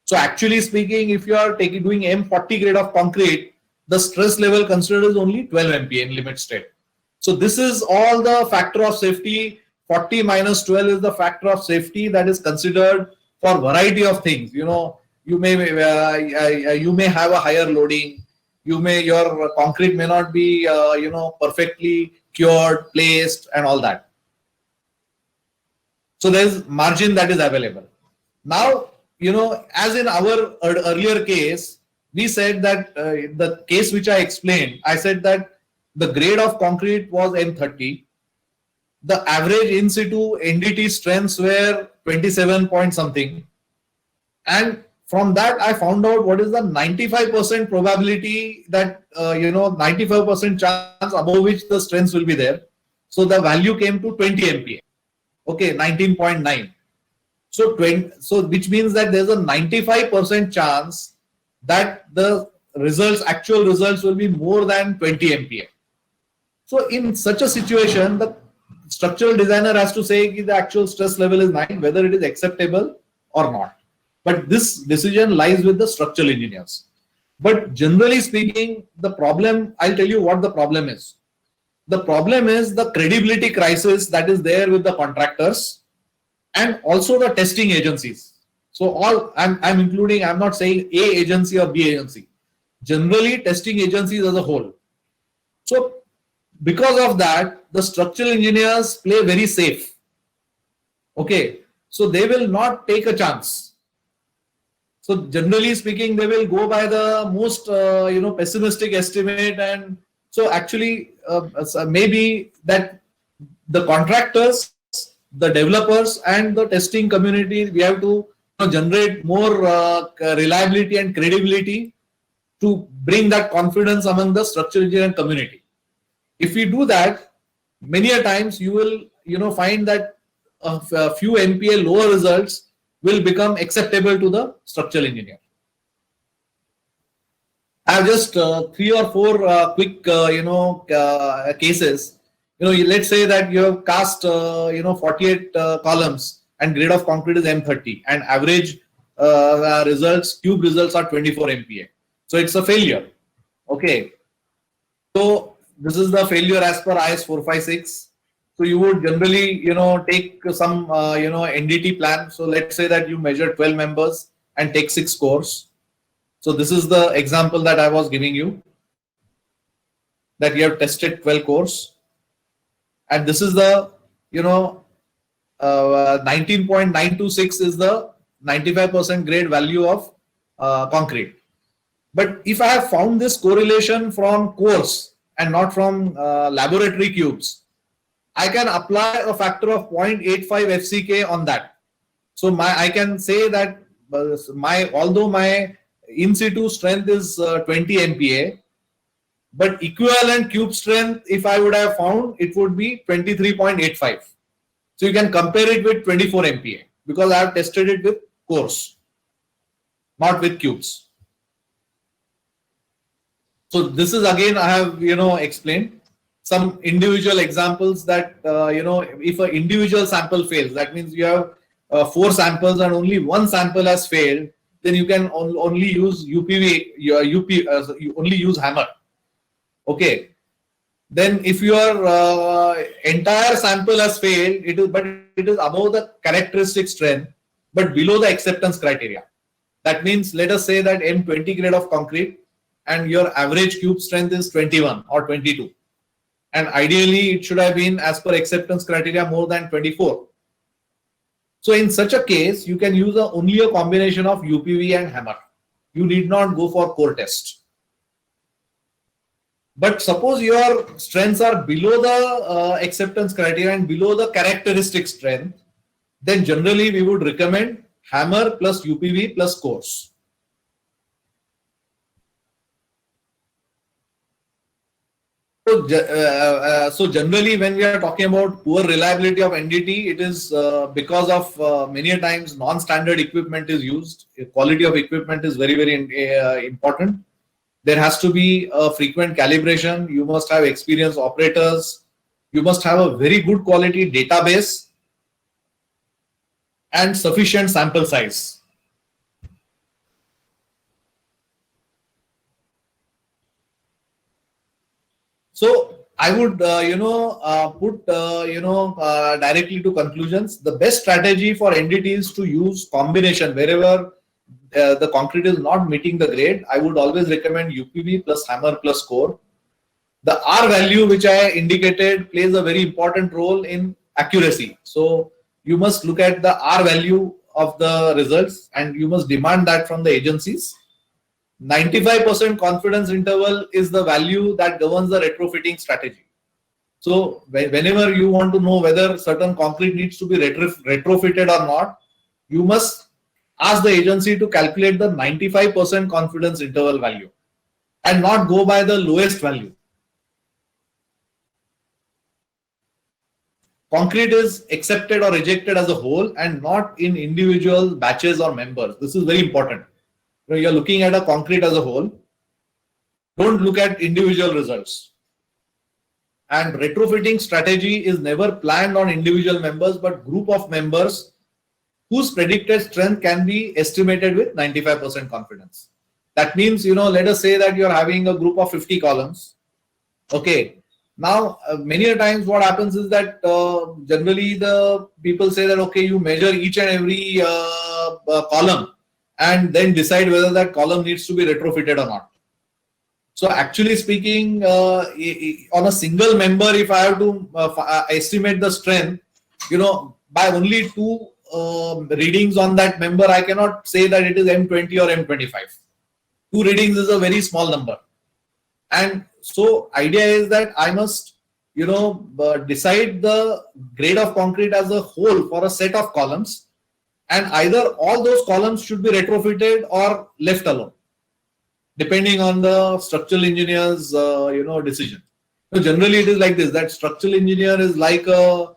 So actually speaking, if you are doing M40 grade of concrete, the stress level considered is only 12 MPa in limit state. So this is all the factor of safety. 40 minus 12 is the factor of safety that is considered for variety of things. You may have a higher loading. Your concrete may not be perfectly cured, placed, and all that. So there is margin that is available. Now, as in our earlier case, we said that the case which I explained, I said that the grade of concrete was M30. The average in situ NDT strengths were 27 point something. And from that, I found out what is the 95% probability that, 95% chance above which the strengths will be there. So the value came to 20 MPa. Okay, 19.9. So which means that there's a 95% chance that the actual results will be more than 20 MPa. So in such a situation, the structural designer has to say the actual stress level is 9, whether it is acceptable or not. But this decision lies with the structural engineers. But generally speaking, the problem, I'll tell you what the problem is. The problem is the credibility crisis that is there with the contractors and also the testing agencies. So all I'm including, I'm not saying A agency or B agency. Generally, testing agencies as a whole. So because of that, the structural engineers play very safe. Okay. So they will not take a chance. So generally speaking, they will go by the most pessimistic estimate, and so actually maybe that the contractors, the developers, and the testing community, we have to generate more reliability and credibility to bring that confidence among the structural engineering community. If we do that, many a times you will find that a few MPA lower results will become acceptable to the structural engineer. I have just 3 or 4 quick cases. Let's say that you have cast 48 columns and grade of concrete is M30 and average results, cube results are 24 MPa. So it's a failure. Okay. So this is the failure as per IS 456. So you would generally, take some, NDT plan. So let's say that you measure 12 members and take 6 cores. So this is the example that I was giving you, that you have tested 12 cores. And this is the, 19.926 is the 95% grade value of concrete. But if I have found this correlation from cores and not from laboratory cubes, I can apply a factor of 0.85 FCK on that. So I can say that although my in situ strength is 20 MPa, but equivalent cube strength, if I would have found, it would be 23.85. So you can compare it with 24 MPa because I have tested it with cores, not with cubes. So this is again, I have, explained some individual examples that, if an individual sample fails, that means you have 4 samples and only 1 sample has failed, then you can only use UPV, you only use hammer. Okay. Then if your entire sample has failed, it is above the characteristic strength, but below the acceptance criteria. That means, let us say that M20 grade of concrete and your average cube strength is 21 or 22. And ideally, it should have been as per acceptance criteria more than 24. So in such a case, you can use only a combination of UPV and hammer. You need not go for core test. But suppose your strengths are below the acceptance criteria and below the characteristic strength, then generally we would recommend hammer plus UPV plus cores. So generally, when we are talking about poor reliability of NDT, it is because of many a times non-standard equipment is used. Quality of equipment is very, very important. There has to be a frequent calibration. You must have experienced operators. You must have a very good quality database and sufficient sample size. So I would, put, directly to conclusions. The best strategy for NDT is to use combination wherever the concrete is not meeting the grade. I would always recommend UPV plus hammer plus core. The R value, which I indicated, plays a very important role in accuracy. So you must look at the R value of the results and you must demand that from the agencies. 95% confidence interval is the value that governs the retrofitting strategy. So whenever you want to know whether certain concrete needs to be retrofitted or not, you must ask the agency to calculate the 95% confidence interval value and not go by the lowest value. Concrete is accepted or rejected as a whole and not in individual batches or members. This is very important. You're looking at a concrete as a whole. Don't look at individual results. And retrofitting strategy is never planned on individual members, but group of members whose predicted strength can be estimated with 95% confidence. That means, let us say that you're having a group of 50 columns. Okay. Now, many a times what happens is that generally the people say that, okay, you measure each and every column and then decide whether that column needs to be retrofitted or not. So actually speaking, on a single member, if I have to estimate the strength, by only 2 readings on that member, I cannot say that it is M20 or M25. 2 readings is a very small number. And so idea is that I must, decide the grade of concrete as a whole for a set of columns, and either all those columns should be retrofitted or left alone, depending on the structural engineer's, decision. So generally it is like this, that structural engineer is like a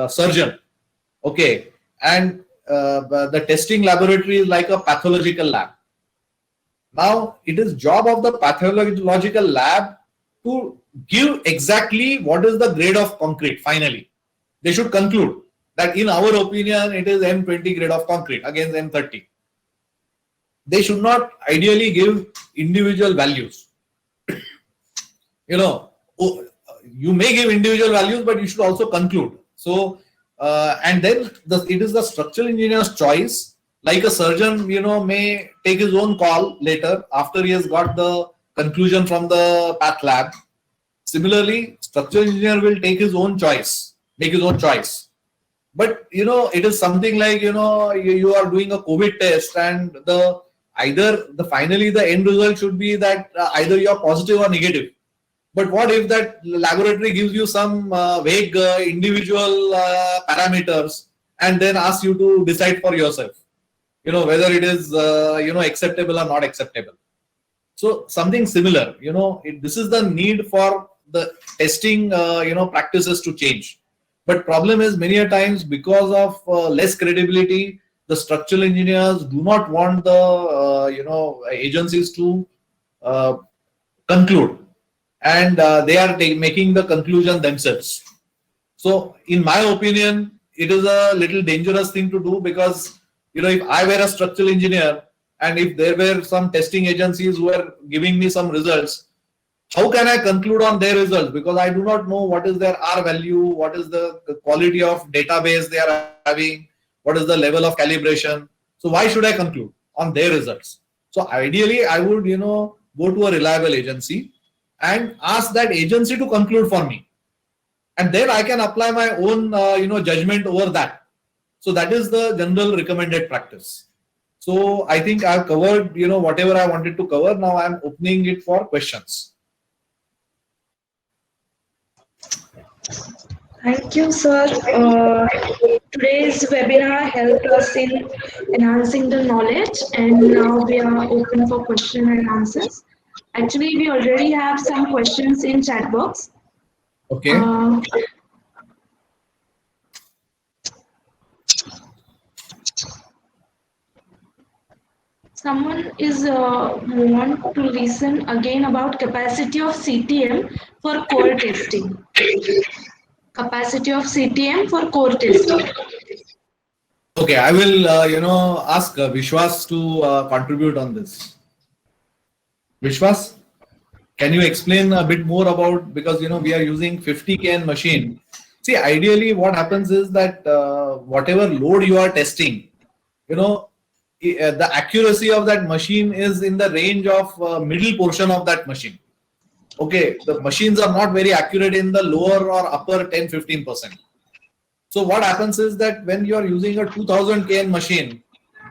surgeon. Okay. And the testing laboratory is like a pathological lab. Now, it is job of the pathological lab to give exactly what is the grade of concrete finally. They should conclude that in our opinion, it is M20 grade of concrete against M30. They should not ideally give individual values. You may give individual values, but you should also conclude. So, and then it is the structural engineer's choice. Like a surgeon, may take his own call later after he has got the conclusion from the path lab. Similarly, structural engineer will take his own choice, make his own choice. But it is something like you are doing a COVID test, and finally the end result should be that either you are positive or negative. But what if that laboratory gives you some vague individual parameters and then asks you to decide for yourself? Whether it is, acceptable or not acceptable. So something similar, this is the need for the testing, practices to change. But problem is many a times because of less credibility, the structural engineers do not want the, agencies to conclude, and they are making the conclusion themselves. So in my opinion, it is a little dangerous thing to do, because if I were a structural engineer and if there were some testing agencies who were giving me some results, how can I conclude on their results? Because I do not know what is their R value, what is the quality of database they are having, what is the level of calibration. So why should I conclude on their results? So ideally, I would, go to a reliable agency and ask that agency to conclude for me. And then I can apply my own, judgment over that. So that is the general recommended practice. So I think I've covered, whatever I wanted to cover. Now I'm opening it for questions. Thank you, sir. Today's webinar helped us in enhancing the knowledge, and now we are open for question and answers. Actually, we already have some questions in chat box. Okay. Someone is want to listen again about capacity of CTM for core testing. Capacity of CTM for core testing. Okay, I will, ask Vishwas to contribute on this. Vishwas, can you explain a bit more about, because, we are using 50 kN machine. See, ideally what happens is that whatever load you are testing, the accuracy of that machine is in the range of middle portion of that machine. Okay, the machines are not very accurate in the lower or upper 10-15%. So what happens is that when you are using a 2000 kN machine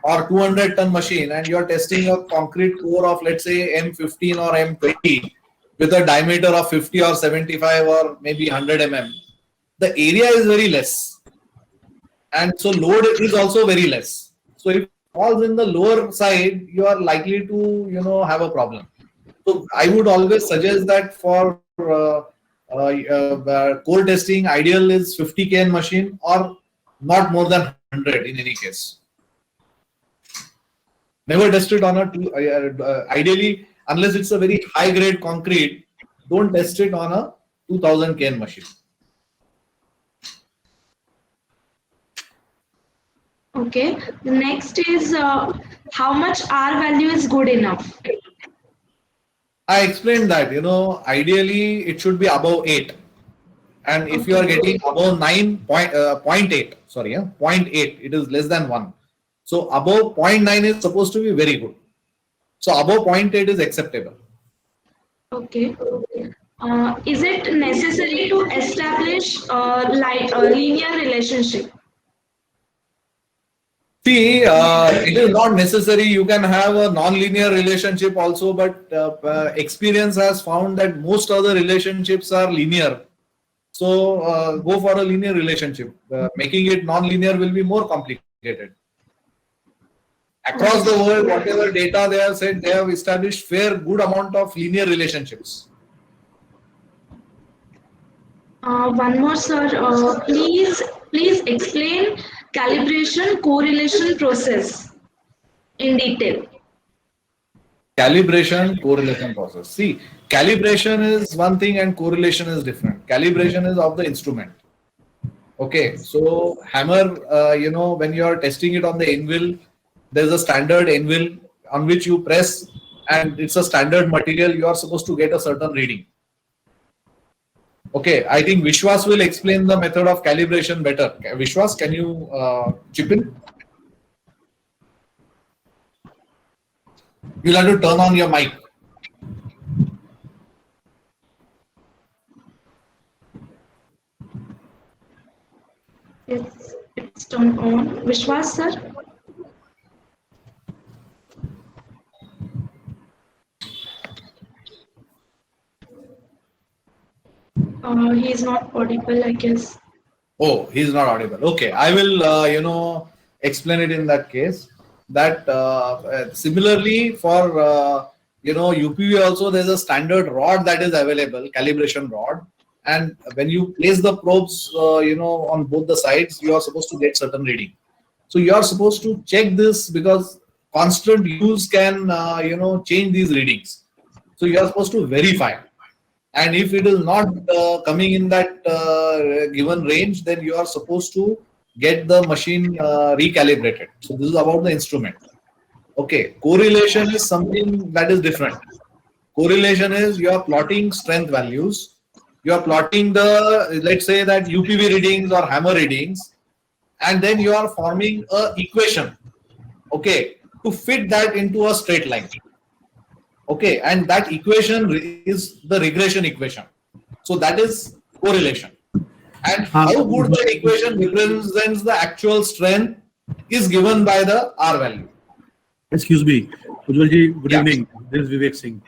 or 200 ton machine and you are testing a concrete core of, let's say, M15 or M20 with a diameter of 50 or 75 or maybe 100 mm, the area is very less, and so load is also very less. So if it falls in the lower side, you are likely to have a problem. So I would always suggest that for core testing, ideal is 50 kN machine or not more than 100 in any case. Never test it on ideally, unless it's a very high grade concrete, don't test it on a 2000 kN machine. Okay, the next is how much R value is good enough? I explained that, ideally it should be above 8. And if you are getting above 0.8, sorry, 0.8, it is less than 1. So above 0.9 is supposed to be very good. So above 0.8 is acceptable. Okay. Is it necessary to establish a linear relationship? See, it is not necessary. You can have a non-linear relationship also, but experience has found that most other relationships are linear. So go for a linear relationship. Making it non-linear will be more complicated. Across the world, whatever data they have said, they have established fair good amount of linear relationships. One more, sir. Please explain calibration correlation process in detail. Calibration, correlation process. See, calibration is one thing and correlation is different. Calibration is of the instrument. Okay, so hammer, when you are testing it on the anvil, there's a standard anvil on which you press, and it's a standard material. You are supposed to get a certain reading. Okay, I think Vishwas will explain the method of calibration better. Vishwas, can you chip in? You'll have to turn on your mic. It's turned on. Vishwas, sir. He is not audible, I guess. Oh, he's not audible. Okay, I will, explain it in that case. That similarly for, UPV also, there's a standard rod that is available, calibration rod. And when you place the probes, on both the sides, you are supposed to get certain reading. So you are supposed to check this because constant use can, change these readings. So you are supposed to verify. And if it is not coming in that given range, then you are supposed to get the machine recalibrated. So this is about the instrument. Okay, correlation is something that is different. Correlation is you are plotting strength values. You are plotting let's say that UPV readings or hammer readings, and then you are forming a equation, okay, to fit that into a straight line. Okay, and that equation is the regression equation. So that is correlation. And how good that equation represents the actual strength is given by the R value. Excuse me, Ujjwal good evening. This is Vivek Singh.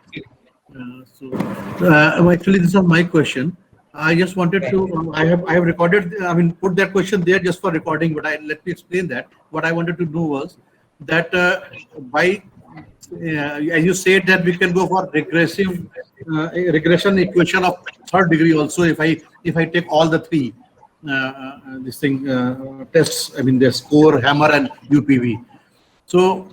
Actually, this is my question. I just wanted to. I have recorded. Put that question there just for recording. But let me explain that. What I wanted to do was that as you said that we can go for regression equation of third degree also if I take all the three tests. The score, hammer, and UPV. So.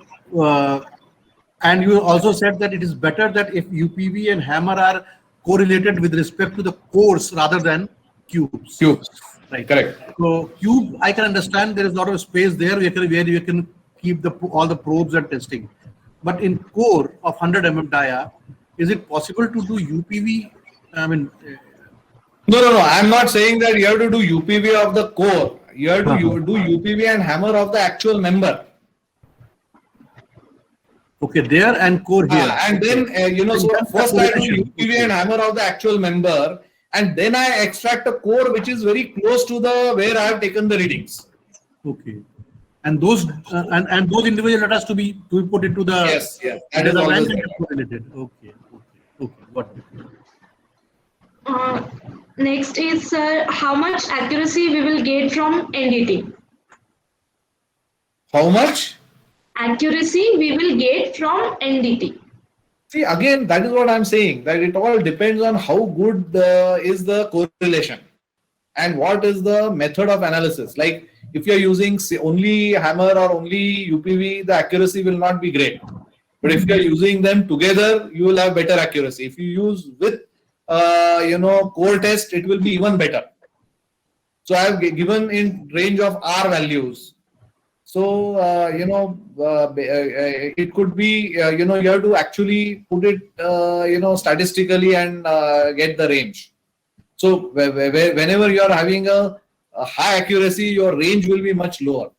And you also said that it is better that if UPV and hammer are correlated with respect to the cores rather than cubes. Cubes, right? Correct. So cube, I can understand there is a lot of space there where you can keep all the probes and testing. But in core of 100 mm dia, is it possible to do UPV? No. I'm not saying that you have to do UPV of the core. You have to do UPV and hammer of the actual member. Okay, there and core here. And then, so first I do UPV and hammer of the actual member, and then I extract a core which is very close to where I have taken the readings. Okay. And those individual data to be put into the yes. That is always correlated. Okay. Got it. Next is, how much accuracy we will get from NDT? How much? Accuracy we will get from NDT. See, again, that is what I'm saying, that it all depends on how good is the correlation and what is the method of analysis. Like if you're using only hammer or only UPV, the accuracy will not be great. But if you're using them together, you will have better accuracy. If you use with, core test, it will be even better. So I have given in range of R values. So, it could be, you have to actually put it, statistically and get the range. So, whenever you are having a high accuracy, your range will be much lower.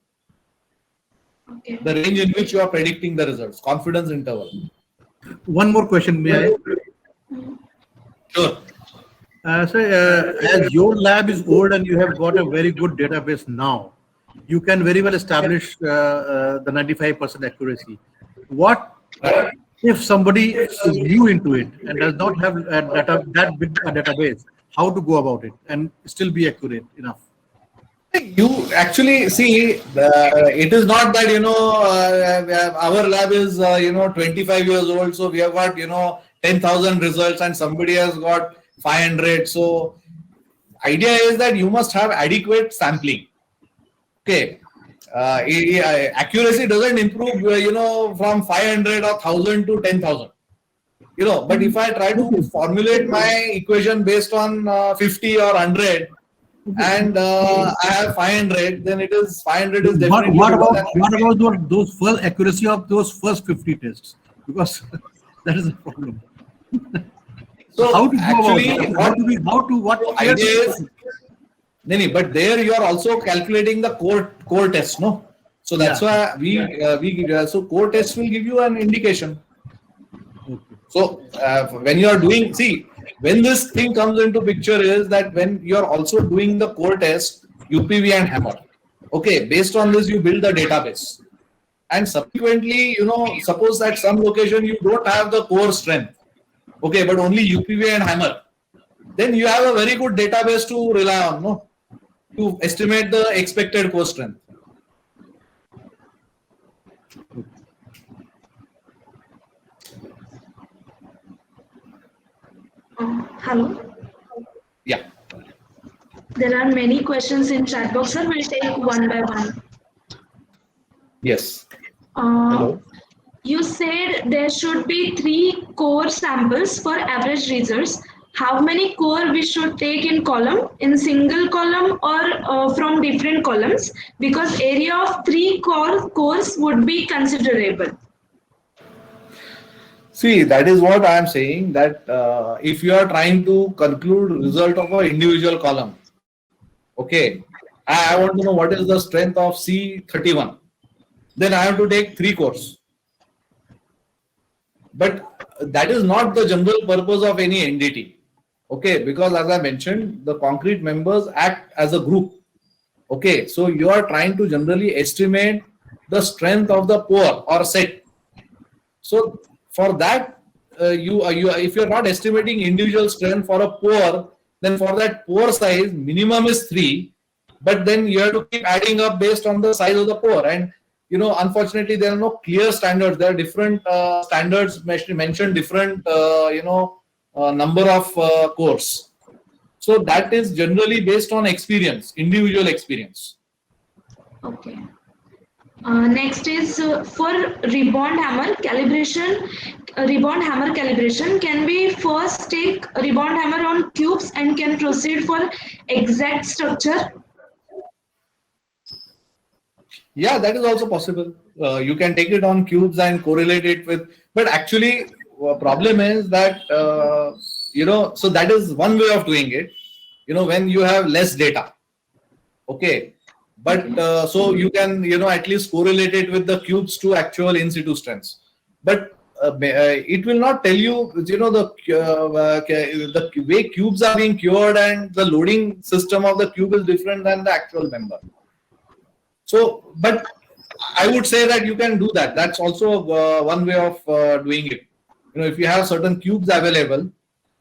Okay. The range in which you are predicting the results, confidence interval. One more question, may I? Sure. As your lab is old and you have got a very good database now, you can very well establish the 95% accuracy. What if somebody is new into it and does not have that big a database? How to go about it and still be accurate enough? You actually see, it is not that, our lab is, 25 years old, so we have got, 10,000 results and somebody has got 500. So idea is that you must have adequate sampling. Okay. Accuracy doesn't improve, from 500 or 1,000 to 10,000. But if I try to formulate my equation based on 50 or 100, and I have 500, then it is 500 is definitely What better about than those first accuracy of those first 50 tests? Because that is a problem. So How to go actually, about it? What idea is, but there you are also calculating the core test, no? So that's why so core test will give you an indication. Okay. So when you are doing, when this thing comes into picture is that when you are also doing the core test, UPV and hammer. Okay, based on this you build the database, and subsequently, suppose at some location you don't have the core strength. Okay, but only UPV and hammer. Then you have a very good database to rely on, no? To estimate the expected core strength. Hello. Yeah. There are many questions in chat box, sir. We'll take one by one. Yes. Hello. You said there should be 3 core samples for average results. How many core we should take in column, in single column or from different columns? Because area of 3 cores would be considerable. See, that is what I am saying, that if you are trying to conclude result of an individual column, okay, I want to know what is the strength of C31. Then I have to take 3 cores. But that is not the general purpose of any NDT. Okay, because as I mentioned, the concrete members act as a group. Okay, so you are trying to generally estimate the strength of the pore or set. So for that, if you are not estimating individual strength for a pore, then for that pore size, minimum is 3, but then you have to keep adding up based on the size of the pore. And unfortunately, there are no clear standards. There are different standards mentioned different number of cores. So that is generally based on experience, individual experience. Okay. Next is for rebound hammer calibration. Rebound hammer calibration, can we first take rebound hammer on cubes and can proceed for exact structure? Yeah, that is also possible. You can take it on cubes and correlate it with, but actually, problem is that so that is one way of doing it. When you have less data, okay, but so you can at least correlate it with the cubes to actual in situ strengths, but it will not tell you the way cubes are being cured and the loading system of the cube is different than the actual member. So, but I would say that you can do that. That's also one way of doing it. If you have certain cubes available,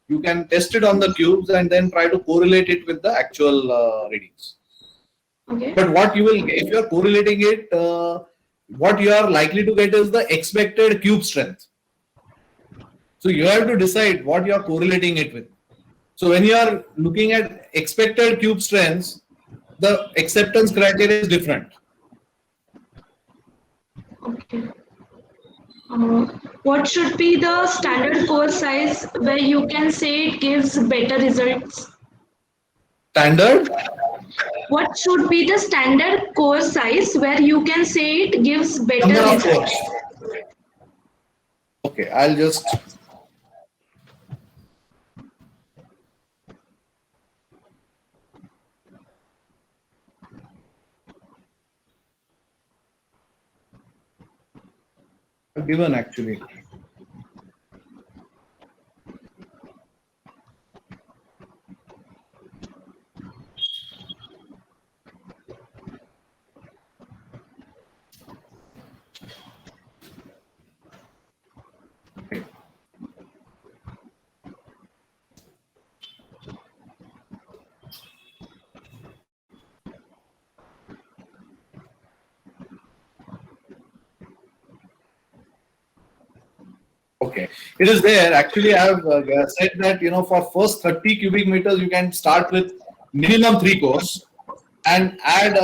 you can test it on the cubes and then try to correlate it with the actual readings. Okay. But what you will, if you are correlating it, what you are likely to get is the expected cube strength. So you have to decide what you are correlating it with. So when you are looking at expected cube strengths, the acceptance criteria is different. Okay. What should be the standard core size where you can say it gives better results? Standard? What should be the standard core size where you can say it gives better Number of results? cores. Okay, I'll just. Given actually. Okay, it is there. Actually, I have said that, for first 30 cubic meters, you can start with minimum 3 cores and add,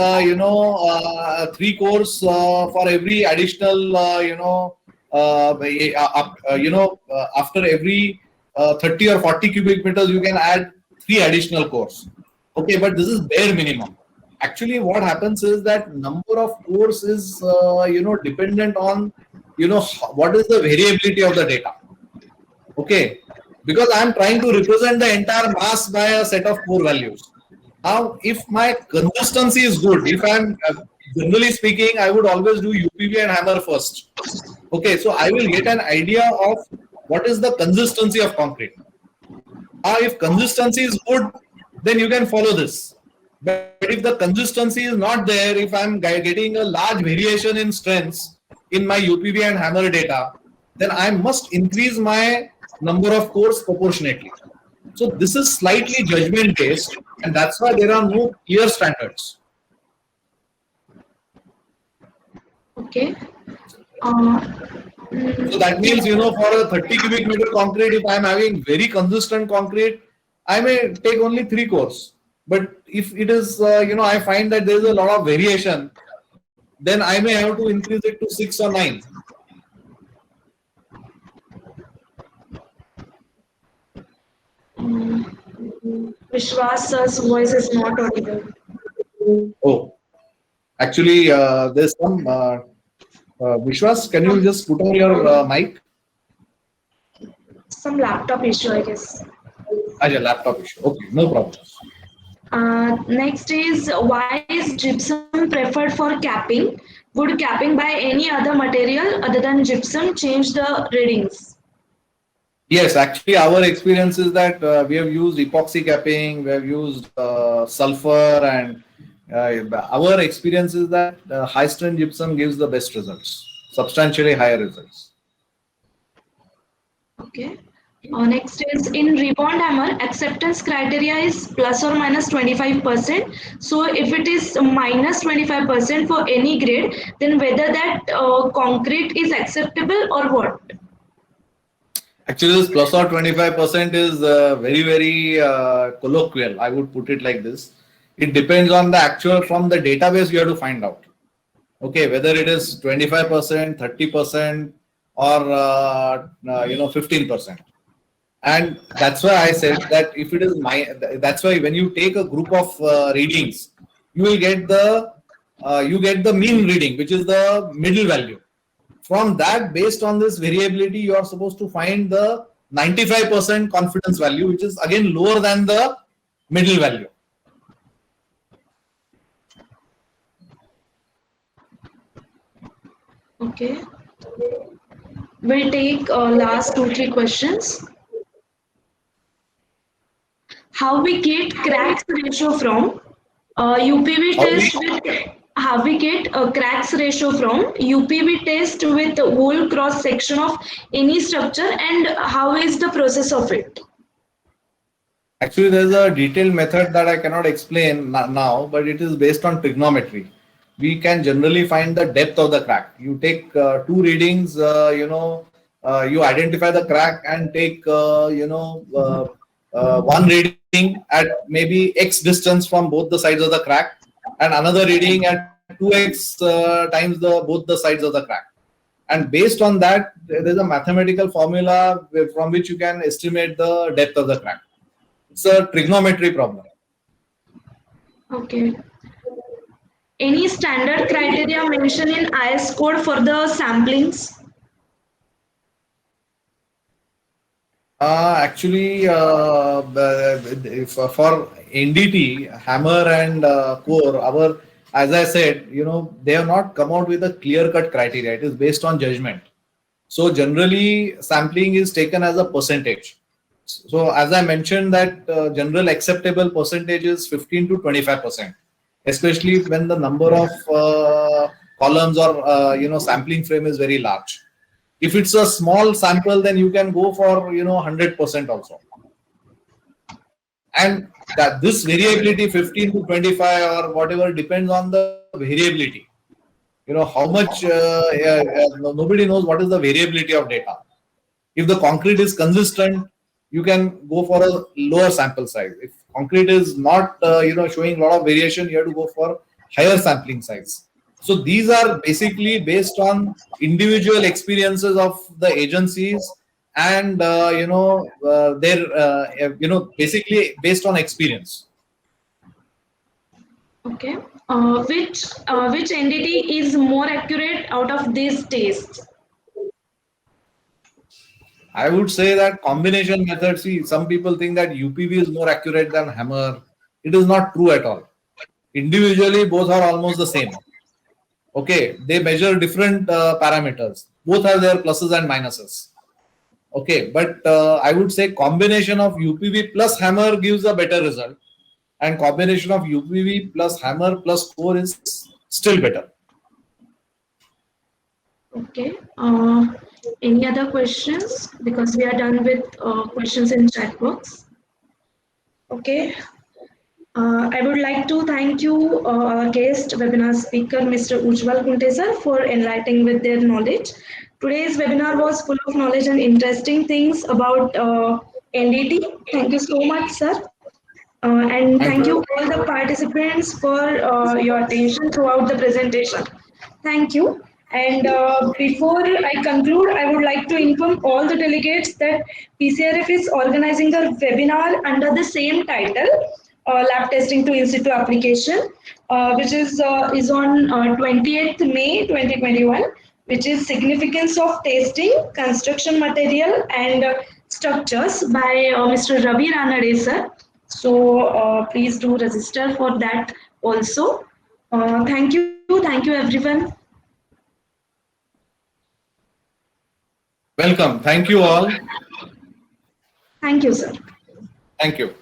3 cores for every additional, after every 30 or 40 cubic meters, you can add 3 additional cores. Okay, but this is bare minimum. Actually, what happens is that number of cores is, dependent on, what is the variability of the data. Okay, because I am trying to represent the entire mass by a set of core values. Now, if my consistency is good, if I'm generally speaking, I would always do UPV and hammer first. Okay, so I will get an idea of what is the consistency of concrete. Now, if consistency is good, then you can follow this. But if the consistency is not there, if I'm getting a large variation in strengths in my UPV and hammer data, then I must increase my number of cores proportionately. So this is slightly judgment based, and that's why there are no clear standards. Okay. So that means, for a 30 cubic meter concrete, if I'm having very consistent concrete, I may take only 3 cores. But if it is, I find that there is a lot of variation, then I may have to increase it to 6 or 9. Vishwas sir's voice is not audible. Oh, actually, there's some. Vishwas, can you just put on your mic? Some laptop issue, I guess. Your laptop issue. Okay, no problem. Next is, why is gypsum preferred for capping? Would capping by any other material other than gypsum change the readings? Yes, actually, our experience is that we have used epoxy capping, we have used sulfur, and our experience is that high strength gypsum gives the best results, substantially higher results. Okay. Next is, in rebound hammer, acceptance criteria is plus or minus 25%. So if it is minus 25% for any grade, then whether that concrete is acceptable or what? Actually, this plus or 25% is very, very colloquial. I would put it like this. It depends on the actual, from the database you have to find out. Okay, whether it is 25%, 30%, or 15%. And that's why I said that if it is that's why when you take a group of readings, you will get the mean reading, which is the middle value. From that, based on this variability, you are supposed to find the 95% confidence value, which is again lower than the middle value. Okay. We'll take last 2-3 questions. How we get cracks ratio from UPV test with, how we get a cracks ratio from UPV test with whole cross section of any structure, and how is the process of it? Actually, there's a detailed method that I cannot explain now, but it is based on trigonometry. We can generally find the depth of the crack. You take 2 readings, you identify the crack and take, one reading at maybe X distance from both the sides of the crack, and another reading at 2X times both the sides of the crack. And based on that, there is a mathematical formula from which you can estimate the depth of the crack. It's a trigonometry problem. Okay. Any standard criteria mentioned in IS code for the samplings? Actually, for NDT, hammer and core, as I said, they have not come out with a clear-cut criteria. It is based on judgment. So generally, sampling is taken as a percentage. So as I mentioned, that general acceptable percentage is 15 to 25%, especially when the number of columns or sampling frame is very large. If it's a small sample, then you can go for 100% also. And that this variability 15 to 25 or whatever depends on the variability. How much nobody knows what is the variability of data. If the concrete is consistent, you can go for a lower sample size. If concrete is not showing a lot of variation, you have to go for higher sampling size. So these are basically based on individual experiences of the agencies and basically based on experience. Okay. Which entity is more accurate out of these tests? I would say that combination method. See, some people think that UPV is more accurate than hammer. It is not true at all. Individually, both are almost the same. Okay, they measure different parameters. Both have their pluses and minuses. Okay, but I would say combination of UPV plus hammer gives a better result, and combination of UPV plus hammer plus core is still better. Okay. Any other questions? Because we are done with questions in chat box. Okay. I would like to thank you, our guest webinar speaker, Mr. Ujjwal Gunte for enlightening with their knowledge. Today's webinar was full of knowledge and interesting things about NDT. Thank you so much, sir. And thank you all the participants for your attention throughout the presentation. Thank you. And before I conclude, I would like to inform all the delegates that PCRF is organizing a webinar under the same title, Lab Testing to In Situ Application, which is on 28th May 2021, which is Significance of Testing, Construction Material and Structures by Mr. Ravi Ranade, sir. So please do register for that also. Thank you everyone. Welcome. Thank you all. Thank you, sir. Thank you.